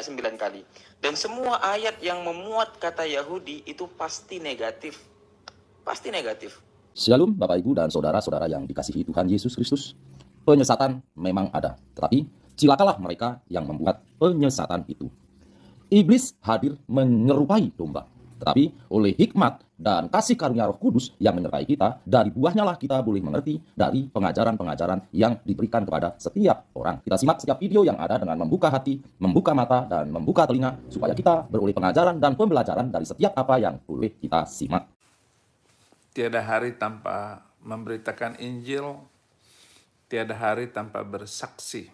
sebanyak 9 kali. Dan semua ayat yang memuat kata Yahudi itu pasti negatif. Pasti negatif. Shalom Bapak Ibu dan Saudara-saudara yang dikasihi Tuhan Yesus Kristus. Penyesatan memang ada, tetapi cilakalah mereka yang membuat penyesatan itu. Iblis hadir menyerupai domba, tetapi oleh hikmat dan kasih karunia Roh Kudus yang menyertai kita, dari buahnya lah kita boleh mengerti dari pengajaran-pengajaran yang diberikan kepada setiap orang. Kita simak setiap video yang ada dengan membuka hati, membuka mata, dan membuka telinga, supaya kita beroleh pengajaran dan pembelajaran dari setiap apa yang boleh kita simak. Tiada hari tanpa memberitakan Injil, tiada hari tanpa bersaksi.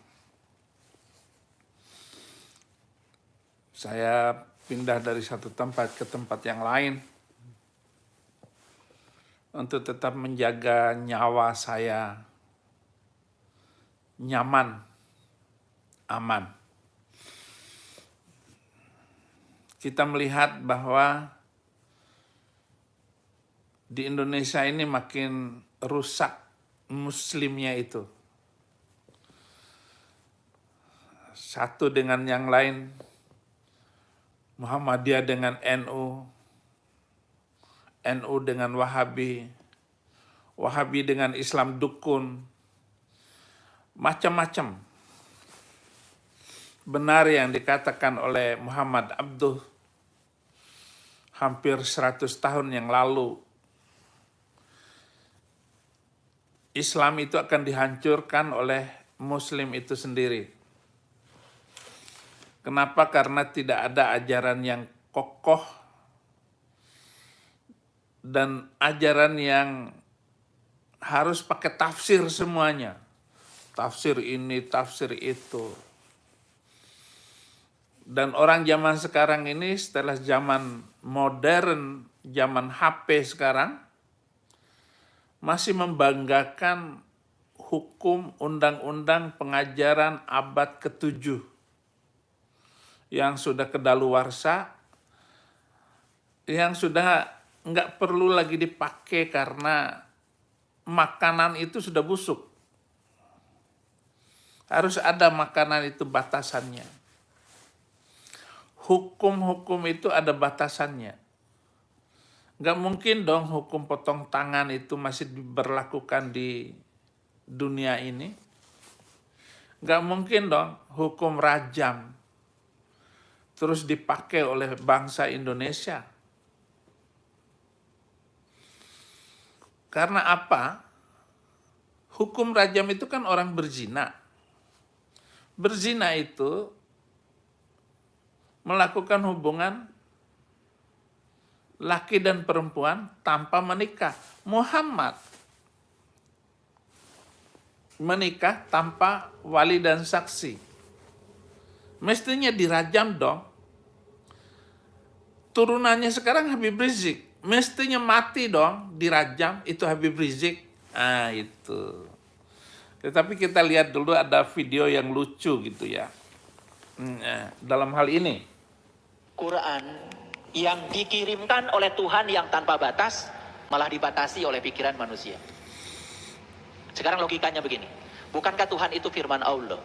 Saya pindah dari satu tempat ke tempat yang lain untuk tetap menjaga nyawa saya nyaman, aman. Kita melihat bahwa di Indonesia ini makin rusak muslimnya itu. Satu dengan yang lain, Muhammadiyah dengan NU, NU dengan Wahabi, Wahabi dengan Islam dukun, macam-macam. Benar yang dikatakan oleh Muhammad Abduh hampir 100 tahun yang lalu, Islam itu akan dihancurkan oleh Muslim itu sendiri. Kenapa? Karena tidak ada ajaran yang kokoh dan ajaran yang harus pakai tafsir semuanya. Tafsir ini, tafsir itu. Dan orang zaman sekarang ini setelah zaman modern, zaman HP sekarang, masih membanggakan hukum undang-undang pengajaran abad ke-7 yang sudah kedaluarsa, yang sudah nggak perlu lagi dipakai karena makanan itu sudah busuk. Harus ada makanan itu batasannya. Hukum-hukum itu ada batasannya. Nggak mungkin dong hukum potong tangan itu masih diberlakukan di dunia ini. Nggak mungkin dong hukum rajam terus dipakai oleh bangsa Indonesia. Karena apa? Hukum rajam itu kan orang berzina. Berzina itu melakukan hubungan laki dan perempuan tanpa menikah. Muhammad menikah tanpa wali dan saksi. Mestinya dirajam dong. Turunannya sekarang Habib Rizik. Mestinya mati dong, dirajam, itu Habib Rizik. Ah, itu. Tetapi kita lihat dulu ada video yang lucu gitu ya. Dalam hal ini. Quran yang dikirimkan oleh Tuhan yang tanpa batas malah dibatasi oleh pikiran manusia. Sekarang logikanya begini, bukankah Tuhan itu firman Allah?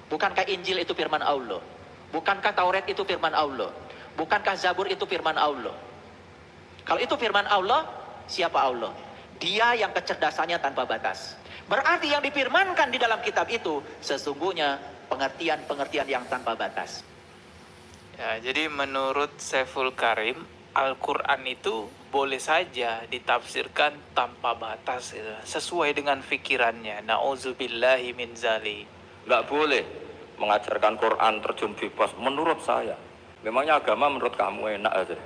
Bukankah Injil itu firman Allah? Bukankah Taurat itu firman Allah? Bukankah Zabur itu firman Allah? Kalau itu firman Allah, siapa Allah? Dia yang kecerdasannya tanpa batas. Berarti yang difirmankan di dalam kitab itu sesungguhnya pengertian-pengertian yang tanpa batas. Ya, jadi menurut Saiful Karim, Al-Quran itu boleh saja ditafsirkan tanpa batas, gitu, sesuai dengan fikirannya. Na'udzubillahi min zalik. Nggak boleh mengajarkan Quran terjun bebas menurut saya. Memangnya agama menurut kamu enak aja.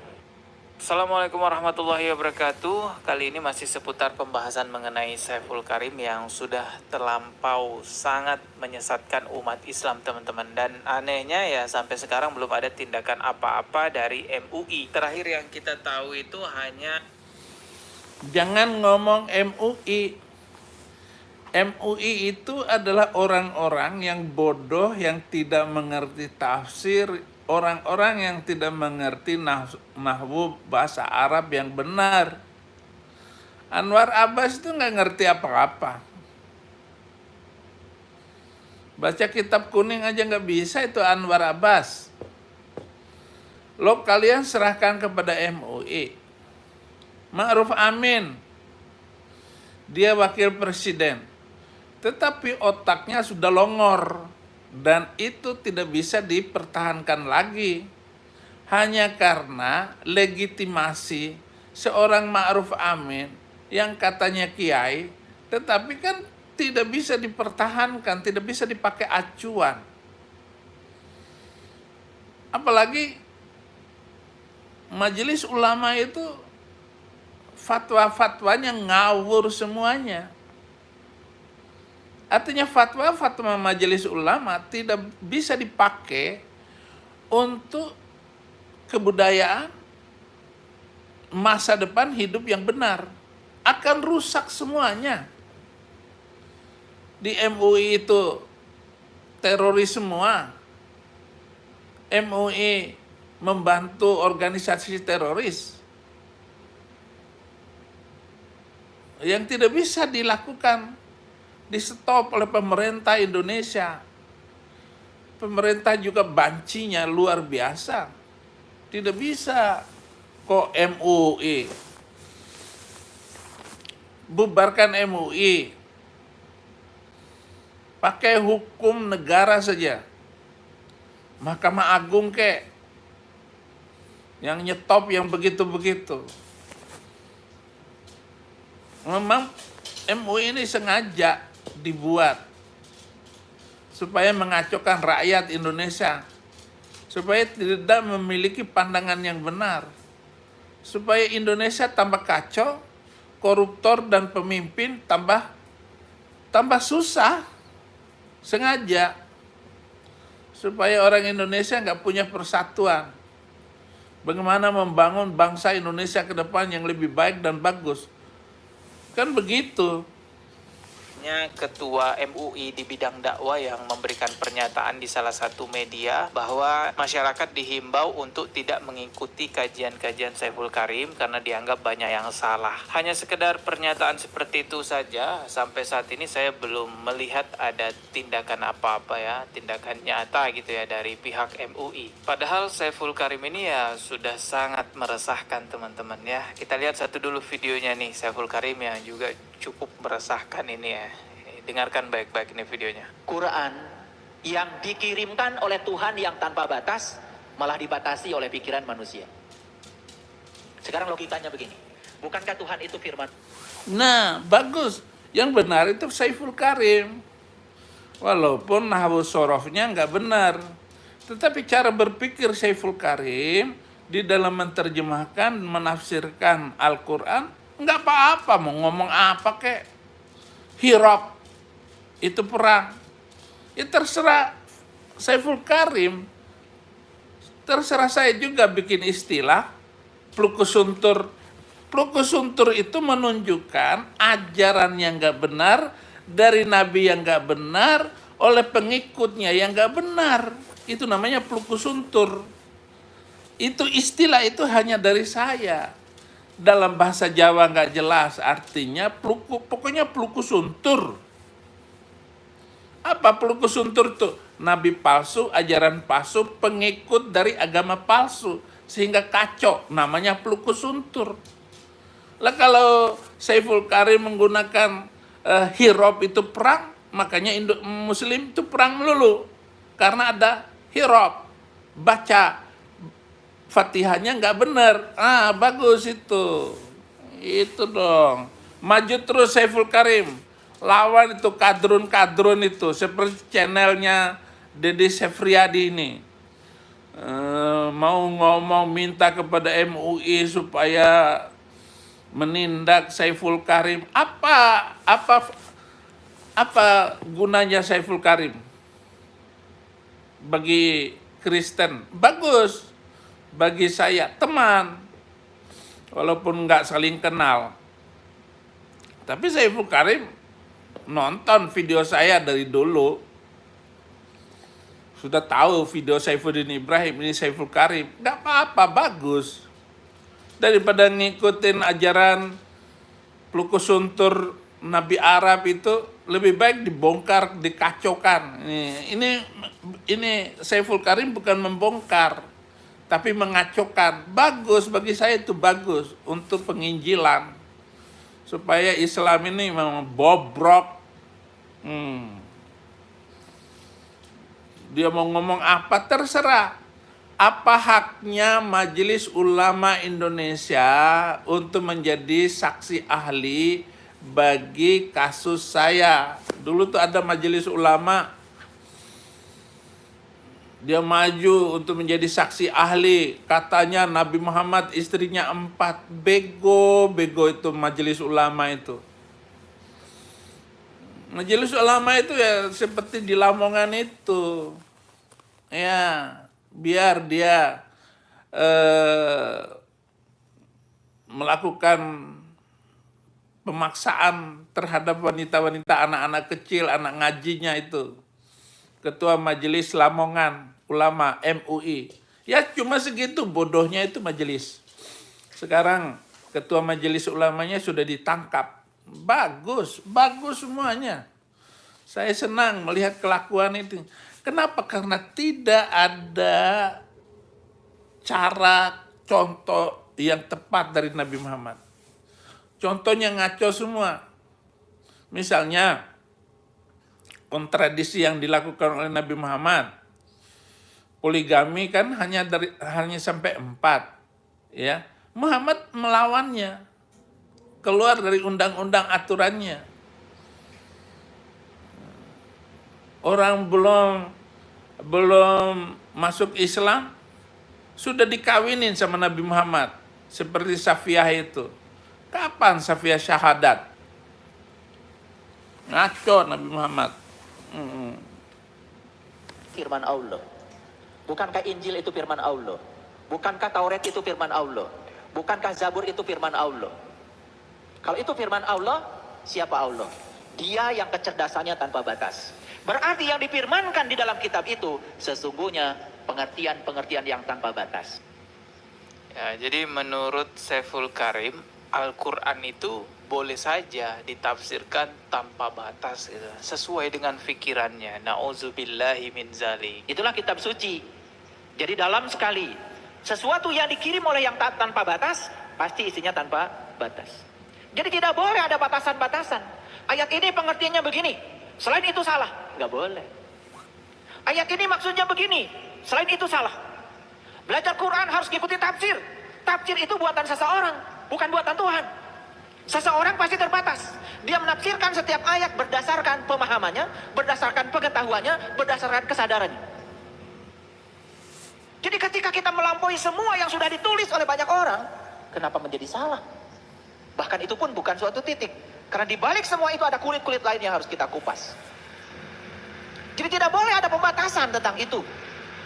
Assalamualaikum warahmatullahi wabarakatuh. Kali ini masih seputar pembahasan mengenai Saiful Karim yang sudah terlampau sangat menyesatkan umat Islam, teman-teman. Dan anehnya ya sampai sekarang belum ada tindakan apa-apa dari MUI. Terakhir yang kita tahu itu hanya... Jangan ngomong MUI. MUI itu adalah orang-orang yang bodoh, yang tidak mengerti tafsir, orang-orang yang tidak mengerti nahwu bahasa Arab yang benar. Anwar Abbas itu nggak ngerti apa-apa. Baca kitab kuning aja nggak bisa itu Anwar Abbas. Lo kalian serahkan kepada MUI. Ma'ruf Amin, dia wakil presiden. Tetapi otaknya sudah longor. Dan itu tidak bisa dipertahankan lagi. Hanya karena legitimasi seorang Ma'ruf Amin yang katanya kiai, tetapi kan tidak bisa dipertahankan, tidak bisa dipakai acuan. Apalagi majelis ulama itu fatwa-fatwanya ngawur semuanya. Artinya fatwa majelis ulama tidak bisa dipakai untuk kebudayaan masa depan hidup yang benar. Akan rusak semuanya. Di MUI itu teroris semua. MUI membantu organisasi teroris. Yang tidak bisa dilakukan, di stop oleh pemerintah Indonesia. Pemerintah juga bancinya luar biasa. Tidak bisa kok MUI. Bubarkan MUI. Pakai hukum negara saja. Mahkamah Agung kek. Yang nyetop yang begitu-begitu. Memang MUI ini sengaja dibuat supaya mengacaukan rakyat Indonesia, supaya tidak memiliki pandangan yang benar, supaya Indonesia tambah kacau, koruptor dan pemimpin tambah susah, sengaja supaya orang Indonesia nggak punya persatuan. Bagaimana membangun bangsa Indonesia ke depan yang lebih baik dan bagus, kan begitu. Ketua MUI di bidang dakwah yang memberikan pernyataan di salah satu media bahwa masyarakat dihimbau untuk tidak mengikuti kajian-kajian Saiful Karim karena dianggap banyak yang salah. Hanya sekedar pernyataan seperti itu saja, sampai saat ini saya belum melihat ada tindakan apa-apa ya, tindakan nyata gitu ya dari pihak MUI. Padahal Saiful Karim ini ya sudah sangat meresahkan teman-teman ya. Kita lihat satu dulu videonya nih, Saiful Karim yang juga cukup meresahkan ini ya. Dengarkan baik-baik ini videonya. Quran yang dikirimkan oleh Tuhan yang tanpa batas malah dibatasi oleh pikiran manusia. Sekarang logikanya begini. Bukankah Tuhan itu firman? Nah, bagus. Yang benar itu Saiful Karim. Walaupun nahwu sorofnya nggak benar. Tetapi cara berpikir Saiful Karim di dalam menerjemahkan, menafsirkan Al-Quran, nggak apa-apa. Mau ngomong apa kek. Hirab. Itu perang. Ya terserah Saiful Karim. Terserah saya juga bikin istilah plukusuntur. Plukusuntur itu menunjukkan ajaran yang gak benar dari Nabi yang gak benar oleh pengikutnya yang gak benar. Itu namanya plukusuntur. Itu istilah itu hanya dari saya. Dalam bahasa Jawa gak jelas artinya pokoknya plukusuntur. Apa plukusuntur itu? Nabi palsu, ajaran palsu, pengikut dari agama palsu. Sehingga kacau, namanya plukusuntur. Lah kalau Saiful Karim menggunakan hirab itu perang, makanya Muslim itu perang melulu. Karena ada hirab. Baca Fatihahnya nggak benar. Bagus itu. Itu dong. Maju terus Saiful Karim. Lawan itu kadrun-kadrun itu seperti channelnya Dede Sefriadi ini, mau ngomong minta kepada MUI supaya menindak Saiful Karim. Apa gunanya Saiful Karim bagi Kristen? Bagus bagi saya, teman, walaupun nggak saling kenal. Tapi Saiful Karim nonton video saya dari dulu, sudah tahu video Saifuddin Ibrahim, ini Saiful Karim. Gak apa-apa, bagus. Daripada ngikutin ajaran plukusuntur Nabi Arab itu, lebih baik dibongkar, dikacaukan. Ini Saiful Karim bukan membongkar, tapi mengacaukan. Bagus, bagi saya itu bagus untuk penginjilan. Supaya Islam ini memang bobrok. Dia mau ngomong apa terserah. Apa haknya Majelis Ulama Indonesia untuk menjadi saksi ahli bagi kasus saya? Dulu tuh ada Majelis Ulama, dia maju untuk menjadi saksi ahli. Katanya Nabi Muhammad istrinya 4. Bego itu Majelis Ulama itu. Majelis Ulama itu ya seperti di Lamongan itu. Ya, biar dia melakukan pemaksaan terhadap wanita-wanita, anak-anak kecil, anak ngajinya itu. Ketua Majelis Lamongan Ulama MUI. Ya cuma segitu bodohnya itu majelis. Sekarang ketua Majelis Ulamanya sudah ditangkap. Bagus semuanya. Saya senang melihat kelakuan itu. Kenapa? Karena tidak ada cara contoh yang tepat dari Nabi Muhammad. Contohnya ngaco semua. Misalnya kontradiksi yang dilakukan oleh Nabi Muhammad. Poligami kan hanya sampai 4. Ya. Muhammad melawannya. Keluar dari undang-undang aturannya. Orang belum masuk Islam sudah dikawinin sama Nabi Muhammad. Seperti Safiyah itu. Kapan Safiyah syahadat? Ngaco Nabi Muhammad. Firman Allah. Bukankah Injil itu firman Allah? Bukankah Taurat itu firman Allah? Bukankah Zabur itu firman Allah? Kalau itu firman Allah, siapa Allah? Dia yang kecerdasannya tanpa batas. Berarti yang difirmankan di dalam kitab itu sesungguhnya pengertian-pengertian yang tanpa batas. Ya, jadi menurut Saiful Karim, Al-Quran itu boleh saja ditafsirkan tanpa batas gitu, sesuai dengan pikirannya. Na'udzubillahi min zalik. Itulah kitab suci. Jadi dalam sekali sesuatu yang dikirim oleh yang tanpa batas pasti isinya tanpa batas. Jadi tidak boleh ada batasan-batasan. Ayat ini pengertiannya begini, selain itu salah, nggak boleh. Ayat ini maksudnya begini, selain itu salah. Belajar Quran harus ikuti tafsir. Tafsir itu buatan seseorang, bukan buatan Tuhan. Seseorang pasti terbatas. Dia menafsirkan setiap ayat berdasarkan pemahamannya, berdasarkan pengetahuannya, berdasarkan kesadarannya. Jadi ketika kita melampaui semua yang sudah ditulis oleh banyak orang, kenapa menjadi salah? Bahkan itu pun bukan suatu titik. Karena di balik semua itu ada kulit-kulit lain yang harus kita kupas. Jadi tidak boleh ada pembatasan tentang itu.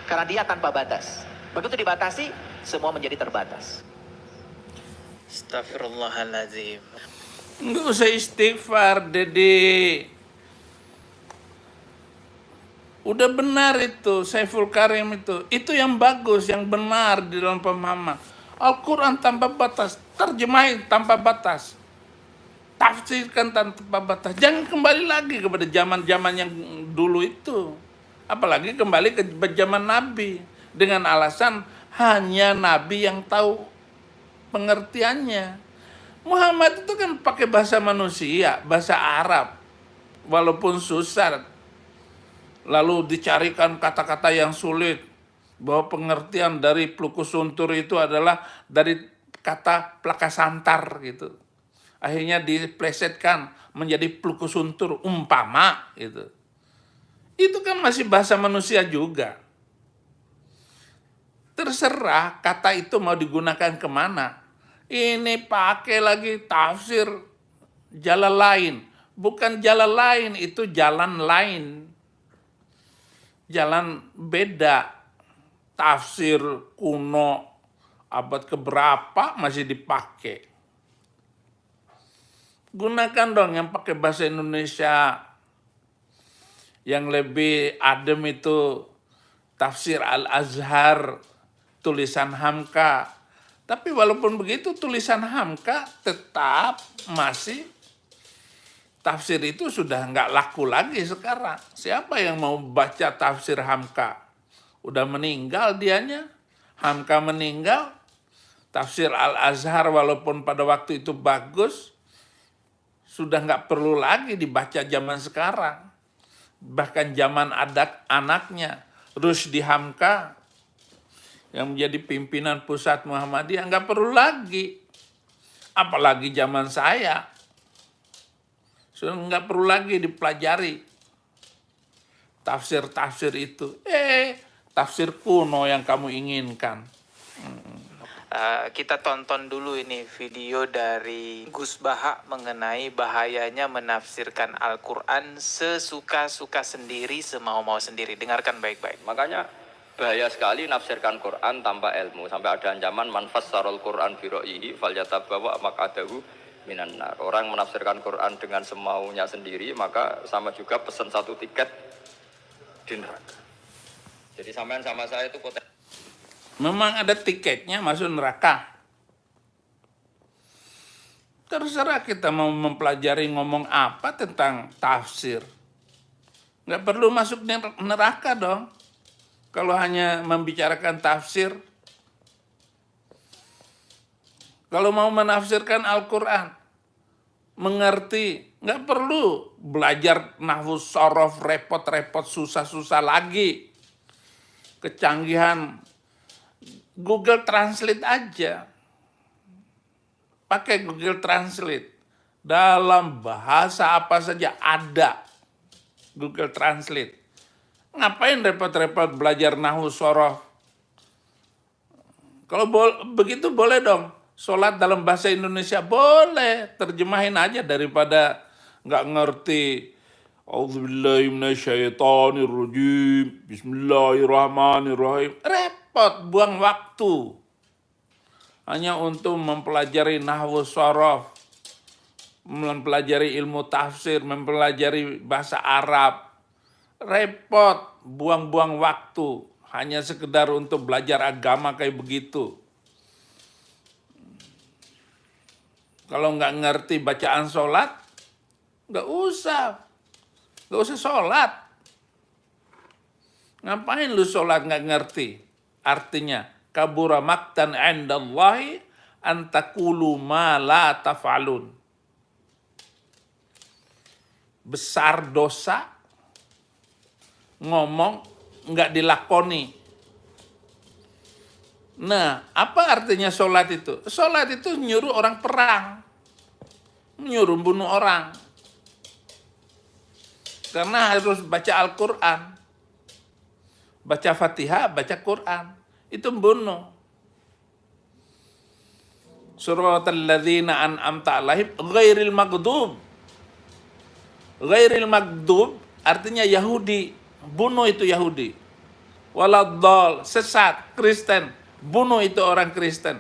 Karena dia tanpa batas. Begitu dibatasi, semua menjadi terbatas. Astagfirullahaladzim. Nggak usah istighfar, Dede. Udah benar itu, Saiful Karim itu. Itu yang bagus, yang benar di dalam pemahaman. Al-Quran tanpa batas, terjemahin tanpa batas. Tafsirkan tanpa batas. Jangan kembali lagi kepada zaman-zaman yang dulu itu. Apalagi kembali ke zaman Nabi. Dengan alasan hanya Nabi yang tahu pengertiannya. Muhammad itu kan pakai bahasa manusia, bahasa Arab. Walaupun susah. Lalu dicarikan kata-kata yang sulit. Bahwa pengertian dari plukusuntur itu adalah dari kata plakasantar gitu. Akhirnya diplesetkan menjadi plukusuntur umpama gitu. Itu kan masih bahasa manusia juga. Terserah kata itu mau digunakan kemana. Ini pakai lagi tafsir jalan lain. Bukan jalan lain, itu jalan lain. Jalan beda. Tafsir kuno abad keberapa masih dipakai. Gunakan dong yang pakai bahasa Indonesia. Yang lebih adem itu tafsir Al-Azhar, tulisan Hamka. Tapi walaupun begitu tulisan Hamka tetap masih tafsir itu sudah nggak laku lagi sekarang. Siapa yang mau baca tafsir Hamka? Udah meninggal dianya. Hamka meninggal, tafsir Al-Azhar walaupun pada waktu itu bagus, sudah nggak perlu lagi dibaca zaman sekarang. Bahkan zaman anaknya, Rusdi Hamka, yang menjadi pimpinan pusat Muhammadiyah, nggak perlu lagi. Apalagi zaman saya. Sudah nggak perlu lagi dipelajari tafsir-tafsir itu. Tafsir kuno yang kamu inginkan. Kita tonton dulu ini video dari Gus Baha mengenai bahayanya menafsirkan Al-Quran sesuka-suka sendiri, semau-mau sendiri. Dengarkan baik-baik. Makanya bahaya sekali nafsirkan Quran tanpa ilmu. Sampai ada ancaman man fassarul Quran bi ra'yihi falyatabawa maq'adahu minan nar. Orang menafsirkan Quran dengan semaunya sendiri, maka sama juga pesan satu tiket di neraka. Jadi sampean sama saya itu potensi. Memang ada tiketnya masuk neraka. Terserah kita mau mempelajari ngomong apa tentang tafsir. Nggak perlu masuk neraka dong. Kalau hanya membicarakan tafsir. Kalau mau menafsirkan Al-Quran, mengerti, nggak perlu belajar nahwu sorof, repot-repot, susah-susah lagi. Kecanggihan Google Translate aja. Pakai Google Translate. Dalam bahasa apa saja ada Google Translate. Ngapain repot-repot belajar nahwu sorof? Kalau begitu boleh dong. Sholat dalam bahasa Indonesia boleh. Terjemahin aja daripada nggak ngerti. A'udzubillahi minasyaitonirrajim. Bismillahirrahmanirrahim. Repot, buang waktu. Hanya untuk mempelajari nahwu sorof, mempelajari ilmu tafsir, mempelajari bahasa Arab. Repot, buang-buang waktu. Hanya sekedar untuk belajar agama kayak begitu. Kalau nggak ngerti bacaan sholat, nggak usah sholat. Ngapain lu sholat nggak ngerti? Artinya, kabura maktan indallahi antakulu ma la taf'alun. Besar dosa, ngomong nggak dilakoni. Nah, apa artinya sholat itu? Sholat itu nyuruh orang perang. Nyuruh bunuh orang. Karena harus baca Al-Quran. Baca Fatihah, baca Quran. Itu bunuh. Suratal ladzina an'amta 'alaihim ghairil maghdub. Ghairil maghdub artinya Yahudi. Bunuh itu Yahudi. Waladdal, sesat, Kristen. Bunuh itu orang Kristen.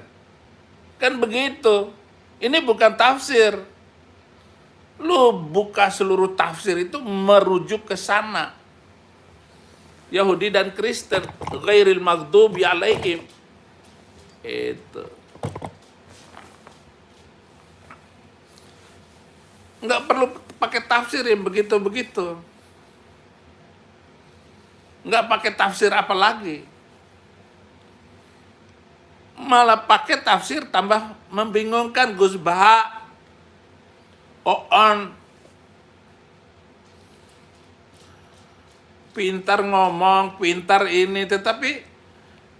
Kan begitu. Ini bukan tafsir. Lu buka seluruh tafsir itu merujuk ke sana. Yahudi dan Kristen. Ghairil maghdubi alaihim. Itu. Nggak perlu pakai tafsir yang begitu-begitu. Nggak pakai tafsir apa lagi. Malah pakai tafsir tambah membingungkan. Gus Baha, Oon, pintar ngomong, pintar ini, tetapi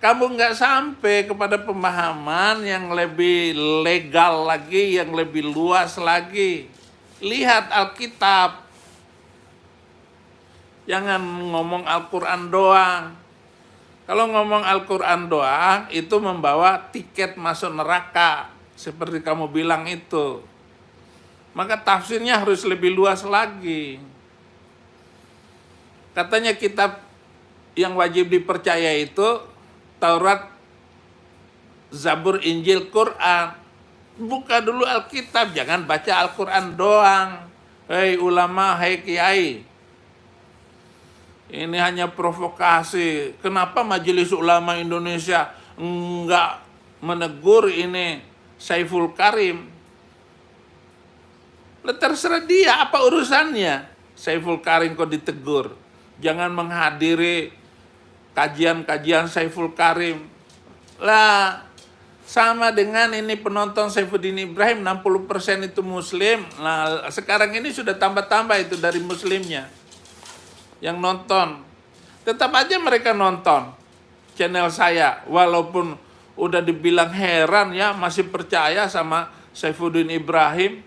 kamu nggak sampai kepada pemahaman yang lebih legal lagi, yang lebih luas lagi. Lihat Alkitab. Jangan ngomong Al-Quran doang. Kalau ngomong Al-Quran doang, itu membawa tiket masuk neraka. Seperti kamu bilang itu. Maka tafsirnya harus lebih luas lagi. Katanya kitab yang wajib dipercaya itu Taurat, Zabur, Injil, Quran. Buka dulu Alkitab, jangan baca Al-Quran doang. Hei ulama, hei kiai. Ini hanya provokasi. Kenapa Majelis Ulama Indonesia enggak menegur ini Saiful Karim? Terserah dia, apa urusannya? Saiful Karim kok ditegur. Jangan menghadiri kajian-kajian Saiful Karim. Lah, sama dengan ini penonton Saifuddin Ibrahim 60% itu muslim. Nah, sekarang ini sudah tambah-tambah itu dari muslimnya yang nonton. Tetap aja mereka nonton channel saya walaupun udah dibilang heran ya masih percaya sama Saifuddin Ibrahim.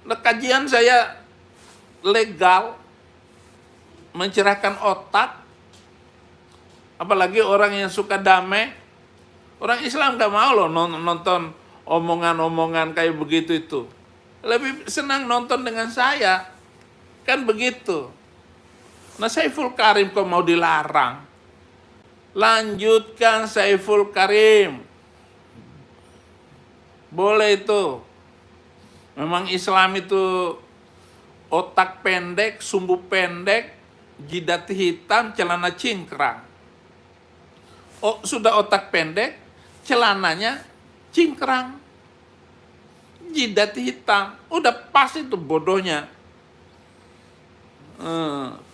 Nah, kajian saya legal, mencerahkan otak. Apalagi orang yang suka damai. Orang Islam gak mau loh nonton omongan-omongan kayak begitu itu. Lebih senang nonton dengan saya. Kan begitu. Nah, Saiful Karim kok mau dilarang? Lanjutkan Saiful Karim. Boleh itu. Memang Islam itu otak pendek, sumbu pendek, jidat hitam, celana cingkrang. Oh, sudah otak pendek, celananya cingkrang, jidat hitam, udah pas itu bodohnya.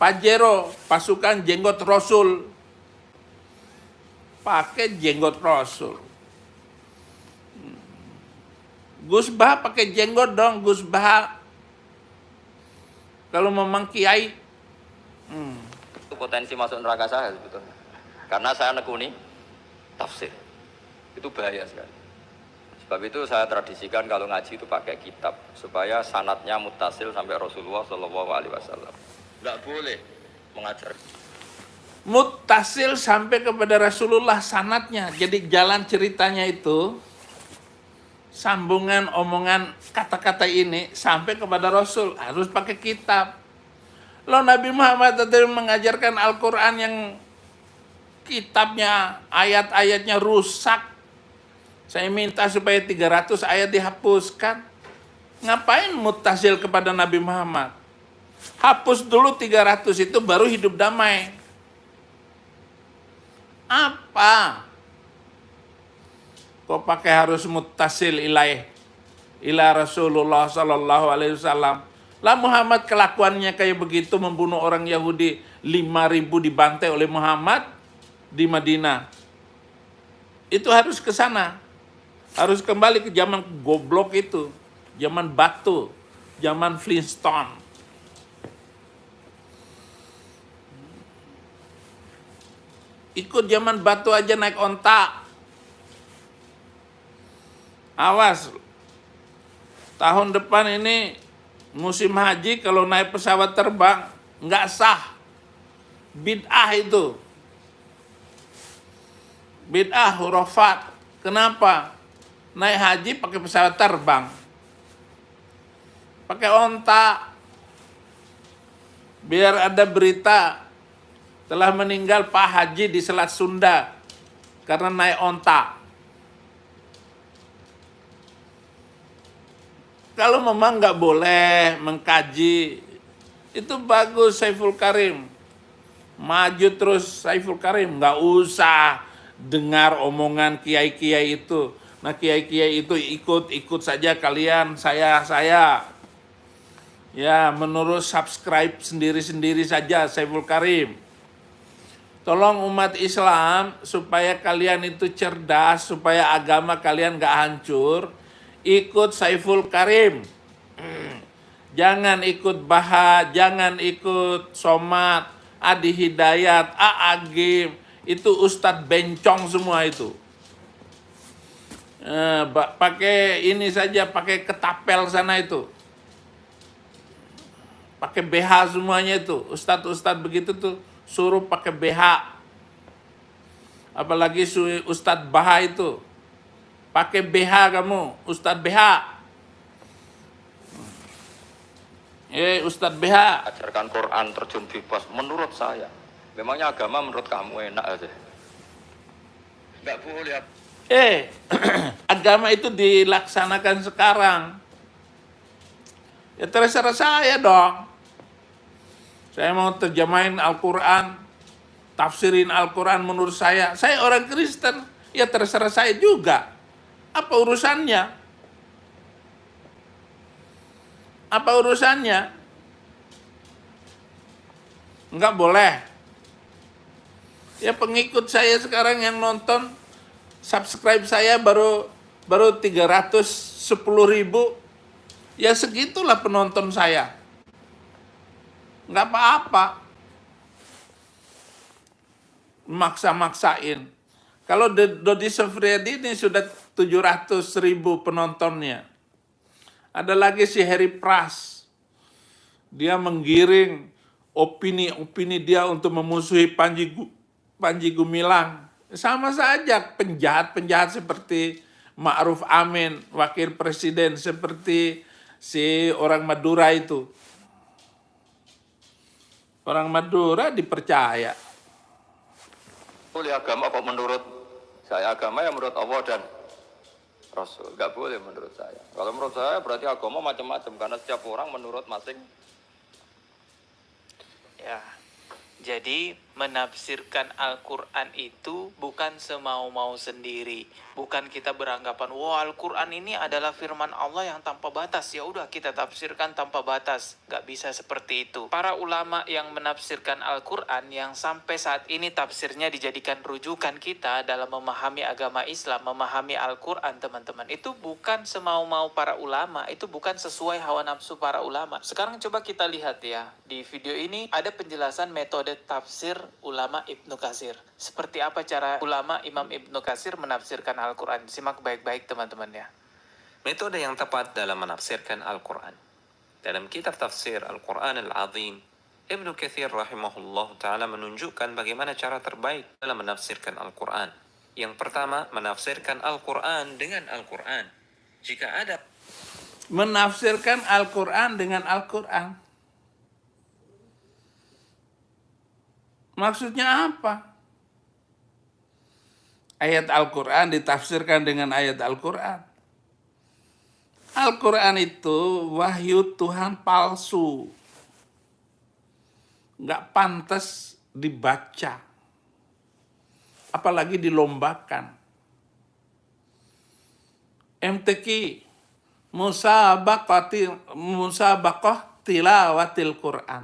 Pajero, pasukan jenggot Rasul, pakai jenggot Rasul. Gus Bah pakai jenggot dong, Gus Bah. Kalau memang kiai, Itu potensi masuk neraka saya sebetulnya. Karena saya nekuni tafsir. Itu bahaya sekali. Sebab itu saya tradisikan kalau ngaji itu pakai kitab supaya sanadnya muttasil sampai Rasulullah SAW. Nggak boleh mengajar. muttasil sampai kepada Rasulullah sanatnya. Jadi jalan ceritanya itu, sambungan omongan kata-kata ini sampai kepada Rasul. Harus pakai kitab. Loh, Nabi Muhammad tadi mengajarkan Al-Quran yang kitabnya, ayat-ayatnya rusak. Saya minta supaya 300 ayat dihapuskan. Ngapain muttasil kepada Nabi Muhammad? Hapus dulu 300 itu baru hidup damai. Apa? Kok pakai harus muttasil ila Rasulullah sallallahu alaihi wasallam? Lah Muhammad kelakuannya kayak begitu, membunuh orang Yahudi 5.000 dibantai oleh Muhammad di Madinah. Itu harus ke sana. Harus kembali ke zaman goblok itu. Zaman batu. Zaman Flintstone. Ikut zaman batu aja naik onta. Awas. Tahun depan ini musim haji kalau naik pesawat terbang nggak sah. Bid'ah itu. Bid'ah, hurufat. Kenapa? Naik haji pakai pesawat terbang. Pakai onta. Biar ada berita telah meninggal Pak Haji di Selat Sunda karena naik onta. Kalau memang nggak boleh mengkaji, itu bagus Saiful Karim. Maju terus Saiful Karim, nggak usah dengar omongan kiai-kiai itu. Nah, kiai-kiai itu ikut saja kalian, saya. Ya, menurut subscribe sendiri-sendiri saja Saiful Karim. Tolong umat Islam supaya kalian itu cerdas, supaya agama kalian nggak hancur. Ikut Saiful Karim. Jangan ikut Baha, jangan ikut Somad, Adi Hidayat, Agim. Itu Ustadz bencong semua itu. Pakai ini saja, pakai ketapel sana itu. Pakai BH semuanya itu. Ustadz-ustadz begitu tuh suruh pakai BH. Apalagi Ustadz Baha itu. Pakai BH kamu, Ustadz BH. Ustadz BH. Ajarkan Quran terjun bebas menurut saya. Memangnya agama menurut kamu enak aja. Nggak boleh. Agama itu dilaksanakan sekarang. Ya terserah saya dong. Saya mau terjemahin Al-Quran, tafsirin Al-Quran menurut saya. Saya orang Kristen, ya terserah saya juga. Apa urusannya? Apa urusannya? Enggak boleh. Ya pengikut saya sekarang yang nonton, subscribe saya baru 310.000. Ya segitulah penonton saya. Nggak apa-apa. Maksa-maksain. Kalau Dodi Sofriadi ini sudah 700.000 penontonnya. Ada lagi si Harry Pras. Dia menggiring opini-opini dia untuk memusuhi Panji Gumilang. Sama saja penjahat-penjahat seperti Ma'ruf Amin, wakil presiden, seperti si orang Madura itu. Orang Madura dipercaya. Boleh agama kok menurut saya, agama yang menurut Allah dan Rasul. Nggak boleh menurut saya. Kalau menurut saya berarti agama macam-macam, karena setiap orang menurut masing. Ya, jadi menafsirkan Al-Quran itu bukan semau-mau sendiri. Bukan kita beranggapan, wah Al-Quran ini adalah firman Allah yang tanpa batas. Ya udah kita tafsirkan tanpa batas. Gak bisa seperti itu. Para ulama yang menafsirkan Al-Quran yang sampai saat ini tafsirnya dijadikan rujukan kita dalam memahami agama Islam, memahami Al-Quran teman-teman. Itu bukan semau-mau para ulama. Itu bukan sesuai hawa nafsu para ulama. Sekarang coba kita lihat ya. Di video ini ada penjelasan metode tafsir ulama Ibnu Katsir. Seperti apa cara ulama Imam Ibnu Katsir menafsirkan Al-Quran. Simak baik-baik teman-teman ya. Metode yang tepat dalam menafsirkan Al-Quran. Dalam kitab tafsir Al-Quran Al-Azim, Ibnu Katsir rahimahullah ta'ala menunjukkan bagaimana cara terbaik dalam menafsirkan Al-Quran. Yang pertama, menafsirkan Al-Quran dengan Al-Quran. Jika ada Menafsirkan Al-Quran dengan Al-Quran. Maksudnya apa? Ayat Al-Quran ditafsirkan dengan ayat Al-Quran. Al-Quran itu wahyu Tuhan palsu. Nggak pantas dibaca. Apalagi dilombakan. MTQ, musabaqah tilawatil Quran.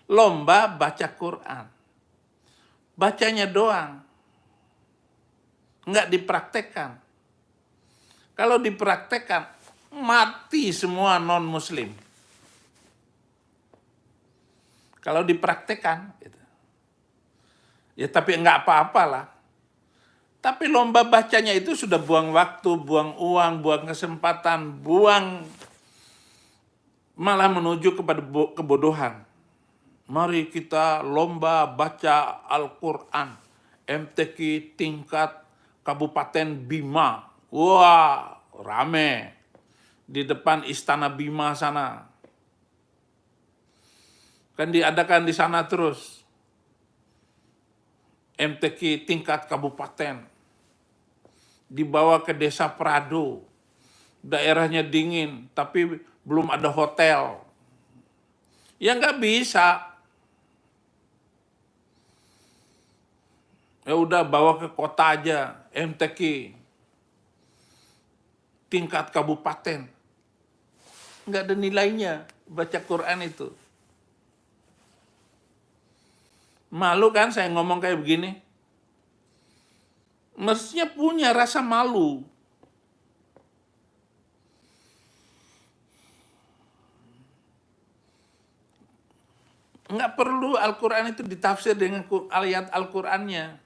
Lomba baca Quran. Bacanya doang. Nggak dipraktekkan. Kalau dipraktekkan, mati semua non-muslim. Kalau dipraktekkan, gitu. Ya tapi nggak apa-apalah. Tapi lomba bacanya itu sudah buang waktu, buang uang, buang kesempatan, malah menuju kepada kebodohan. Mari kita lomba baca Al-Quran. MTQ tingkat Kabupaten Bima. Wah, rame. Di depan Istana Bima sana. Kan diadakan di sana terus. MTQ tingkat kabupaten. Dibawa ke desa Prado. Daerahnya dingin, tapi belum ada hotel. Ya nggak bisa. Ya udah bawa ke kota aja, MTQ. Tingkat kabupaten. Nggak ada nilainya baca Quran itu. Malu kan saya ngomong kayak begini? Mestinya punya rasa malu. Nggak perlu Al-Quran itu ditafsir dengan ayat Al-Qurannya.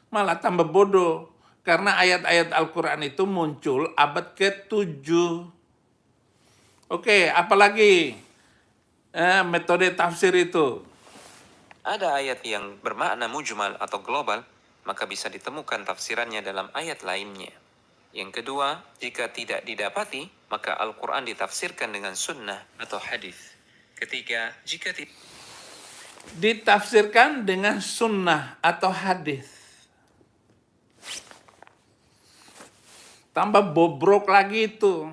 Malah tambah bodoh. Karena ayat-ayat Al-Quran itu muncul abad ke-7. Oke, apalagi metode tafsir itu? ada ayat yang bermakna mujmal atau global, maka bisa ditemukan tafsirannya dalam ayat lainnya. Yang kedua, jika tidak didapati, maka Al-Quran ditafsirkan dengan sunnah atau hadis. Ketiga, jika Ditafsirkan dengan sunnah atau hadis. Tambah bobrok lagi itu.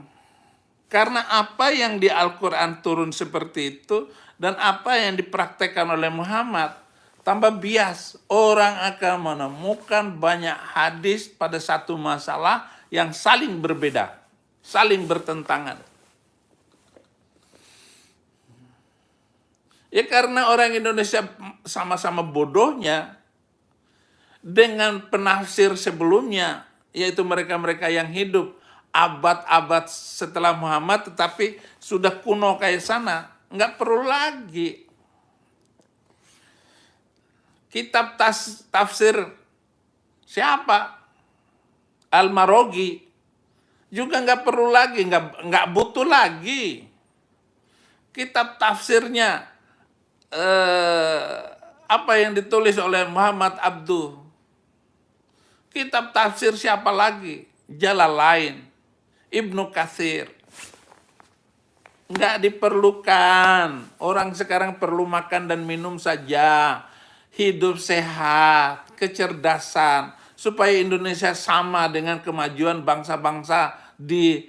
Karena apa yang di Al-Quran turun seperti itu dan apa yang dipraktekkan oleh Muhammad tambah bias. Orang akan menemukan banyak hadis pada satu masalah yang saling berbeda, saling bertentangan. Ya karena orang Indonesia sama-sama bodohnya, dengan penafsir sebelumnya, yaitu mereka-mereka yang hidup abad-abad setelah Muhammad tetapi sudah kuno kayak sana. Nggak perlu lagi kitab tafsir siapa? Al-Marogi juga nggak perlu lagi, nggak butuh lagi kitab tafsirnya apa yang ditulis oleh Muhammad Abduh. Kitab tafsir siapa lagi? Jalalain, Ibnu Katsir. Nggak diperlukan. Orang sekarang perlu makan dan minum saja, hidup sehat, kecerdasan, supaya Indonesia sama dengan kemajuan bangsa-bangsa di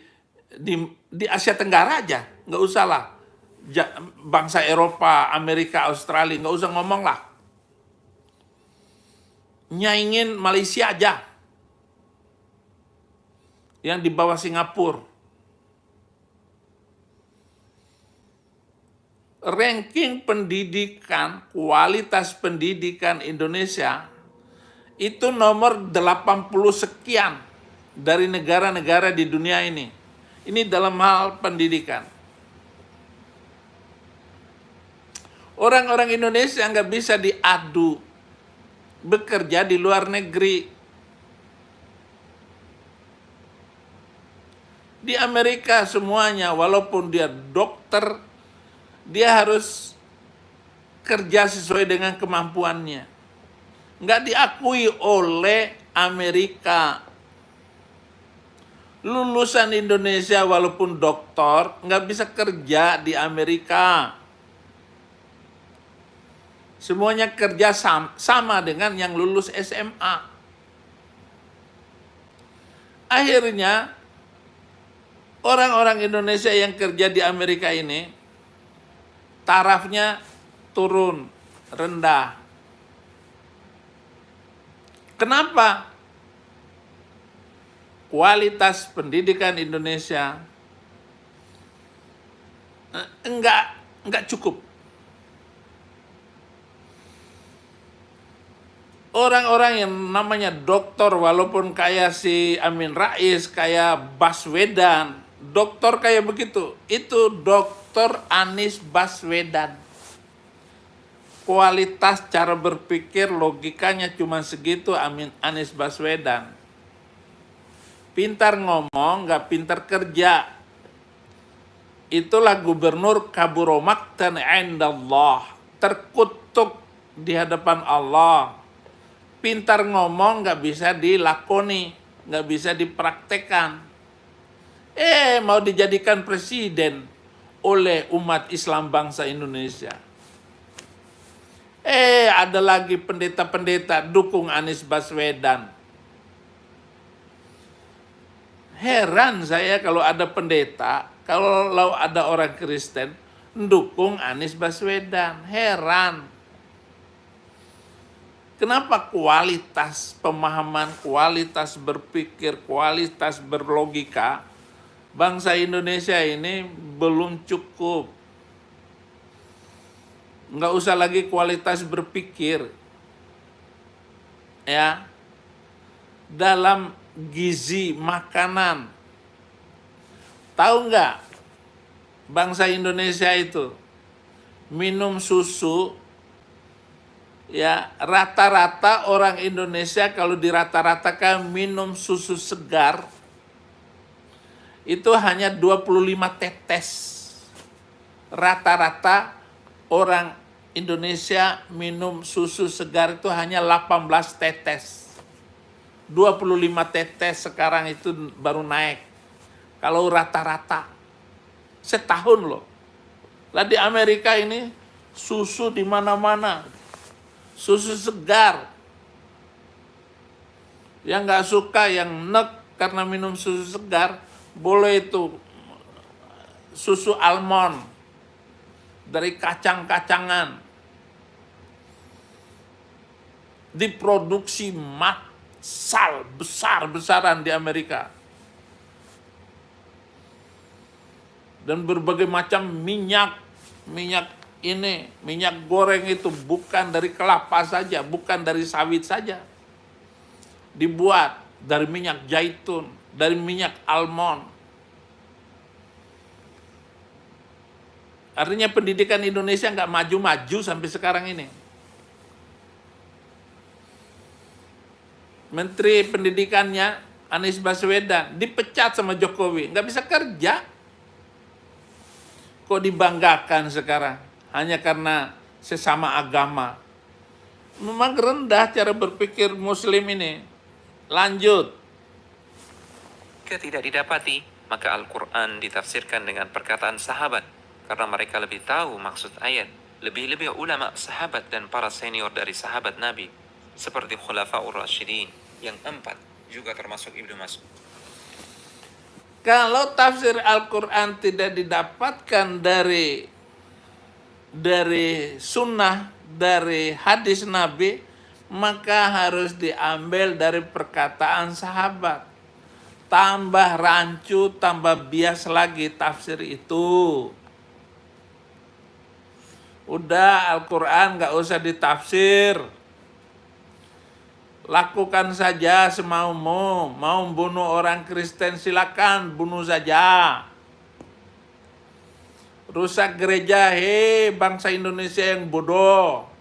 Asia Tenggara aja. Nggak usah lah bangsa Eropa, Amerika, Australia, nggak usah ngomong lah. Nyaingin Malaysia aja yang di bawah Singapura. Ranking pendidikan, kualitas pendidikan Indonesia itu nomor 80 sekian dari negara-negara di dunia ini. Ini dalam hal pendidikan. Orang-orang Indonesia nggak bisa diadu bekerja di luar negeri. Di Amerika semuanya, walaupun dia dokter, dia harus kerja sesuai dengan kemampuannya. Nggak diakui oleh Amerika. Lulusan Indonesia walaupun doktor, nggak bisa kerja di Amerika. Semuanya kerja sama dengan yang lulus SMA. Akhirnya, orang-orang Indonesia yang kerja di Amerika ini, tarafnya turun, rendah. Kenapa? Kualitas pendidikan Indonesia enggak cukup. Orang-orang yang namanya doktor, walaupun kayak si Amin Rais, kayak Baswedan, doktor kayak begitu, itu Dr. Anies Baswedan. Kualitas cara berpikir, logikanya cuma segitu Anies Baswedan. Pintar ngomong, nggak pintar kerja. Itulah gubernur kaburo maktan indallah, terkutuk di hadapan Allah. Pintar ngomong nggak bisa dilakoni, nggak bisa dipraktekkan. Mau dijadikan presiden oleh umat Islam bangsa Indonesia. Ada lagi pendeta-pendeta dukung Anies Baswedan. Heran saya kalau ada pendeta, kalau ada orang Kristen dukung Anies Baswedan. Heran. Kenapa kualitas pemahaman, kualitas berpikir, kualitas berlogika bangsa Indonesia ini belum cukup. Nggak usah lagi kualitas berpikir. Ya. Dalam gizi makanan. Tahu nggak bangsa Indonesia itu minum susu, ya rata-rata orang Indonesia kalau dirata-ratakan minum susu segar itu hanya 25 tetes. Rata-rata orang Indonesia minum susu segar itu hanya 18 tetes. 25 tetes sekarang itu baru naik. Kalau rata-rata setahun loh. Lah di Amerika ini susu di mana-mana. Susu segar. Yang nggak suka, yang nek karena minum susu segar, boleh itu susu almond dari kacang-kacangan. Diproduksi massal besar-besaran di Amerika. Dan berbagai macam minyak ini, minyak goreng itu bukan dari kelapa saja, bukan dari sawit saja. dibuat dari minyak zaitun, dari minyak almond. Artinya pendidikan Indonesia nggak maju-maju sampai sekarang ini. Menteri Pendidikannya Anies Baswedan dipecat sama Jokowi, nggak bisa kerja. Kok dibanggakan sekarang hanya karena sesama agama? Memang rendah cara berpikir Muslim ini. Lanjut. Jika tidak didapati, maka Al-Quran ditafsirkan dengan perkataan sahabat, karena mereka lebih tahu maksud ayat. Lebih-lebih ulama sahabat dan para senior dari sahabat Nabi, seperti Khulafaur Rasyidin, yang 4, juga termasuk Ibnu Mas'ud. Kalau tafsir Al-Quran tidak didapatkan dari sunnah, dari hadis Nabi, maka harus diambil dari perkataan sahabat. Tambah rancu, tambah bias lagi tafsir itu. Udah, Al-Quran gak usah ditafsir. Lakukan saja semaumu. Mau bunuh orang Kristen silakan, bunuh saja. Rusak gereja, hei bangsa Indonesia yang bodoh.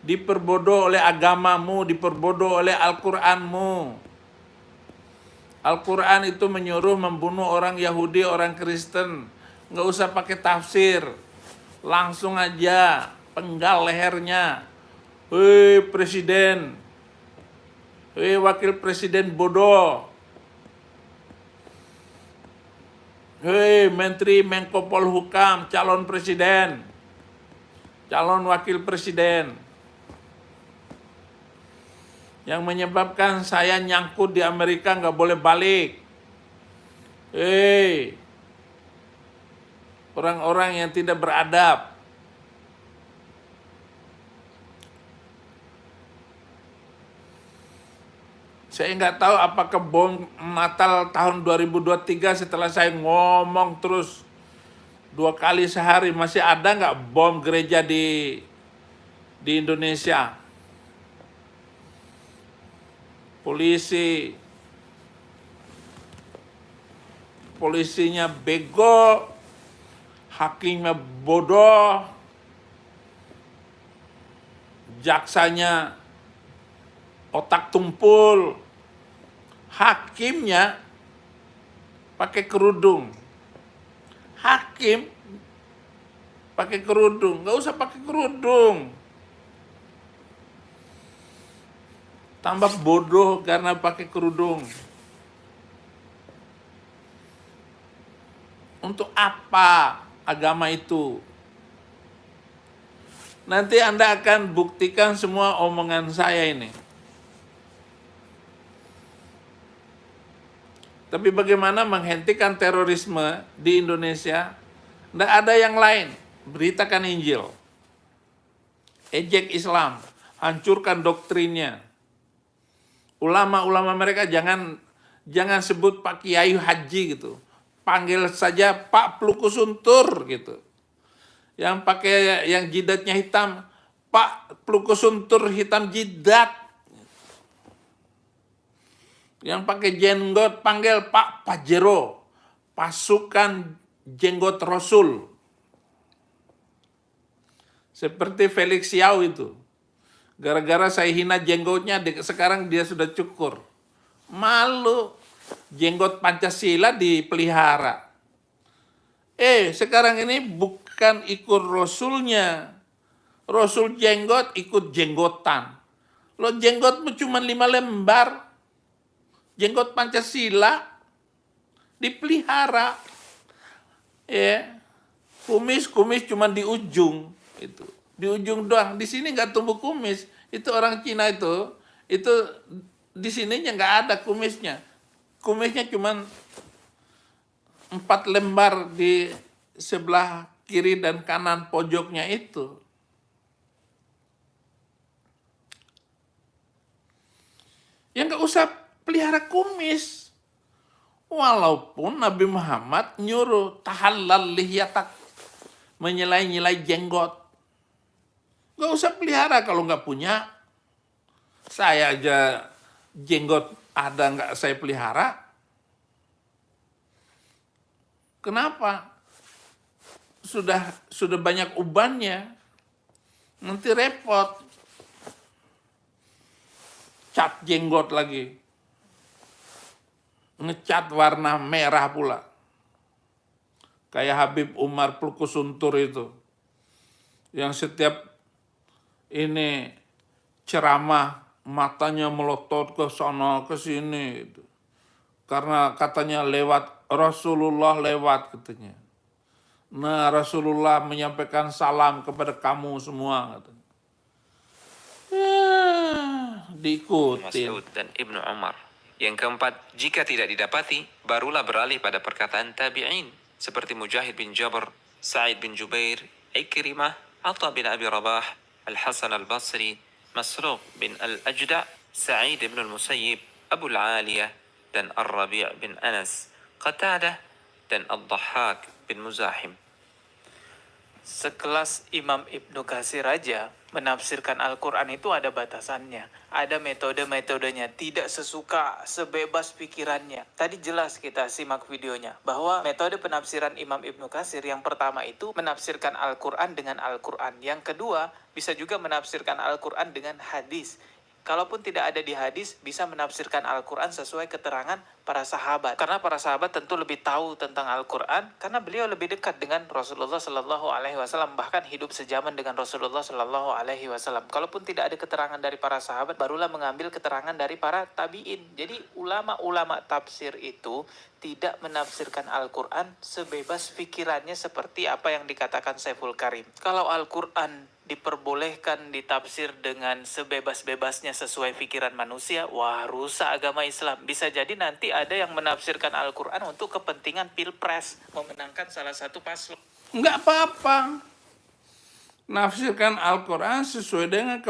Diperbodoh oleh agamamu, diperbodoh oleh Al-Quranmu. Al-Quran itu menyuruh membunuh orang Yahudi, orang Kristen. Nggak usah pakai tafsir. Langsung aja, penggal lehernya. Hei presiden, hei wakil presiden bodoh. Hei menteri Menko Polhukam, calon presiden, calon wakil presiden. Yang menyebabkan saya nyangkut di Amerika nggak boleh balik. Hei, orang-orang yang tidak beradab. Saya nggak tahu apakah bom Natal tahun 2023 setelah saya ngomong terus 2 kali sehari masih ada nggak bom gereja di Indonesia? Polisinya bego, hakimnya bodoh, jaksanya otak tumpul, hakimnya pakai kerudung. Hakim pakai kerudung, nggak usah pakai kerudung. Tambah bodoh karena pakai kerudung. Untuk apa agama itu? Nanti Anda akan buktikan semua omongan saya ini. Tapi bagaimana menghentikan terorisme di Indonesia? Tidak ada yang lain. Beritakan Injil. Ejek Islam. Hancurkan doktrinnya. Ulama-ulama mereka jangan sebut Pak Kiai Haji gitu. Panggil saja Pak Plukusuntur gitu. Yang pakai yang jidatnya hitam, Pak Plukusuntur hitam jidat. Yang pakai jenggot panggil Pak Pajero, pasukan jenggot Rasul. Seperti Felix Yao itu. Gara-gara saya hina jenggotnya, sekarang dia sudah cukur. Malu, jenggot Pancasila dipelihara. Sekarang ini bukan ikut Rasulnya. Rasul jenggot, ikut jenggotan. Lo jenggotmu cuma 5 lembar. Jenggot Pancasila dipelihara. Kumis cuma di ujung itu. Di ujung doang, di sini nggak tumbuh kumis. Itu orang Cina itu di sininya nggak ada kumisnya. Kumisnya cuma 4 lembar di sebelah kiri dan kanan pojoknya itu. Ya nggak usah pelihara kumis. Walaupun Nabi Muhammad nyuruh tahallal lihyatak, menyelai-nyelai jenggot. Gak usah pelihara kalau nggak punya. Saya aja jenggot ada nggak saya pelihara. Kenapa? Sudah banyak ubannya. Nanti repot. Cat jenggot lagi. Ngecat warna merah pula. Kayak Habib Umar Plukusuntur itu. Yang setiap ini ceramah matanya melotot ke sana ke sini gitu. Karena katanya lewat Rasulullah lewat katanya. Nah, Rasulullah menyampaikan salam kepada kamu semua katanya. Diikutin. Mas'ud dan Ibnu Umar. Yang keempat, jika tidak didapati, barulah beralih pada perkataan tabi'in seperti Mujahid bin Jabr, Sa'id bin Jubair, Ikrimah, Atha bin Abi Rabah, Al-Hasan Al-Basri, Masruq bin Al-Ajda', Sa'id bin Al-Musayyib, Abu Al-Aliyah, dan Ar-Rabi' bin Anas, Qatadah, dan Ad-Dhahhak bin Muzahim. Sekelas Imam Ibnu Katsir aja menafsirkan Al-Quran itu ada batasannya. Ada metode-metodenya, tidak sesuka, sebebas pikirannya. Tadi jelas kita simak videonya, bahwa metode penafsiran Imam Ibnu Katsir yang pertama itu menafsirkan Al-Quran dengan Al-Quran. Yang kedua, bisa juga menafsirkan Al-Quran dengan hadis. Kalaupun tidak ada di hadis, bisa menafsirkan Al-Quran sesuai keterangan para sahabat. Karena para sahabat tentu lebih tahu tentang Al-Quran, karena beliau lebih dekat dengan Rasulullah Sallallahu Alaihi Wasallam, bahkan hidup sejaman dengan Rasulullah Sallallahu Alaihi Wasallam. Kalaupun tidak ada keterangan dari para sahabat, barulah mengambil keterangan dari para tabiin. Jadi ulama-ulama tafsir itu tidak menafsirkan Al-Quran sebebas pikirannya seperti apa yang dikatakan Saiful Karim. Kalau Al-Quran diperbolehkan ditafsir dengan sebebas-bebasnya sesuai pikiran manusia, wah rusak agama Islam. Bisa jadi nanti ada yang menafsirkan Al-Quran untuk kepentingan pilpres, memenangkan salah satu paslon. Nggak apa-apa. Nafsirkan Al-Quran sesuai dengan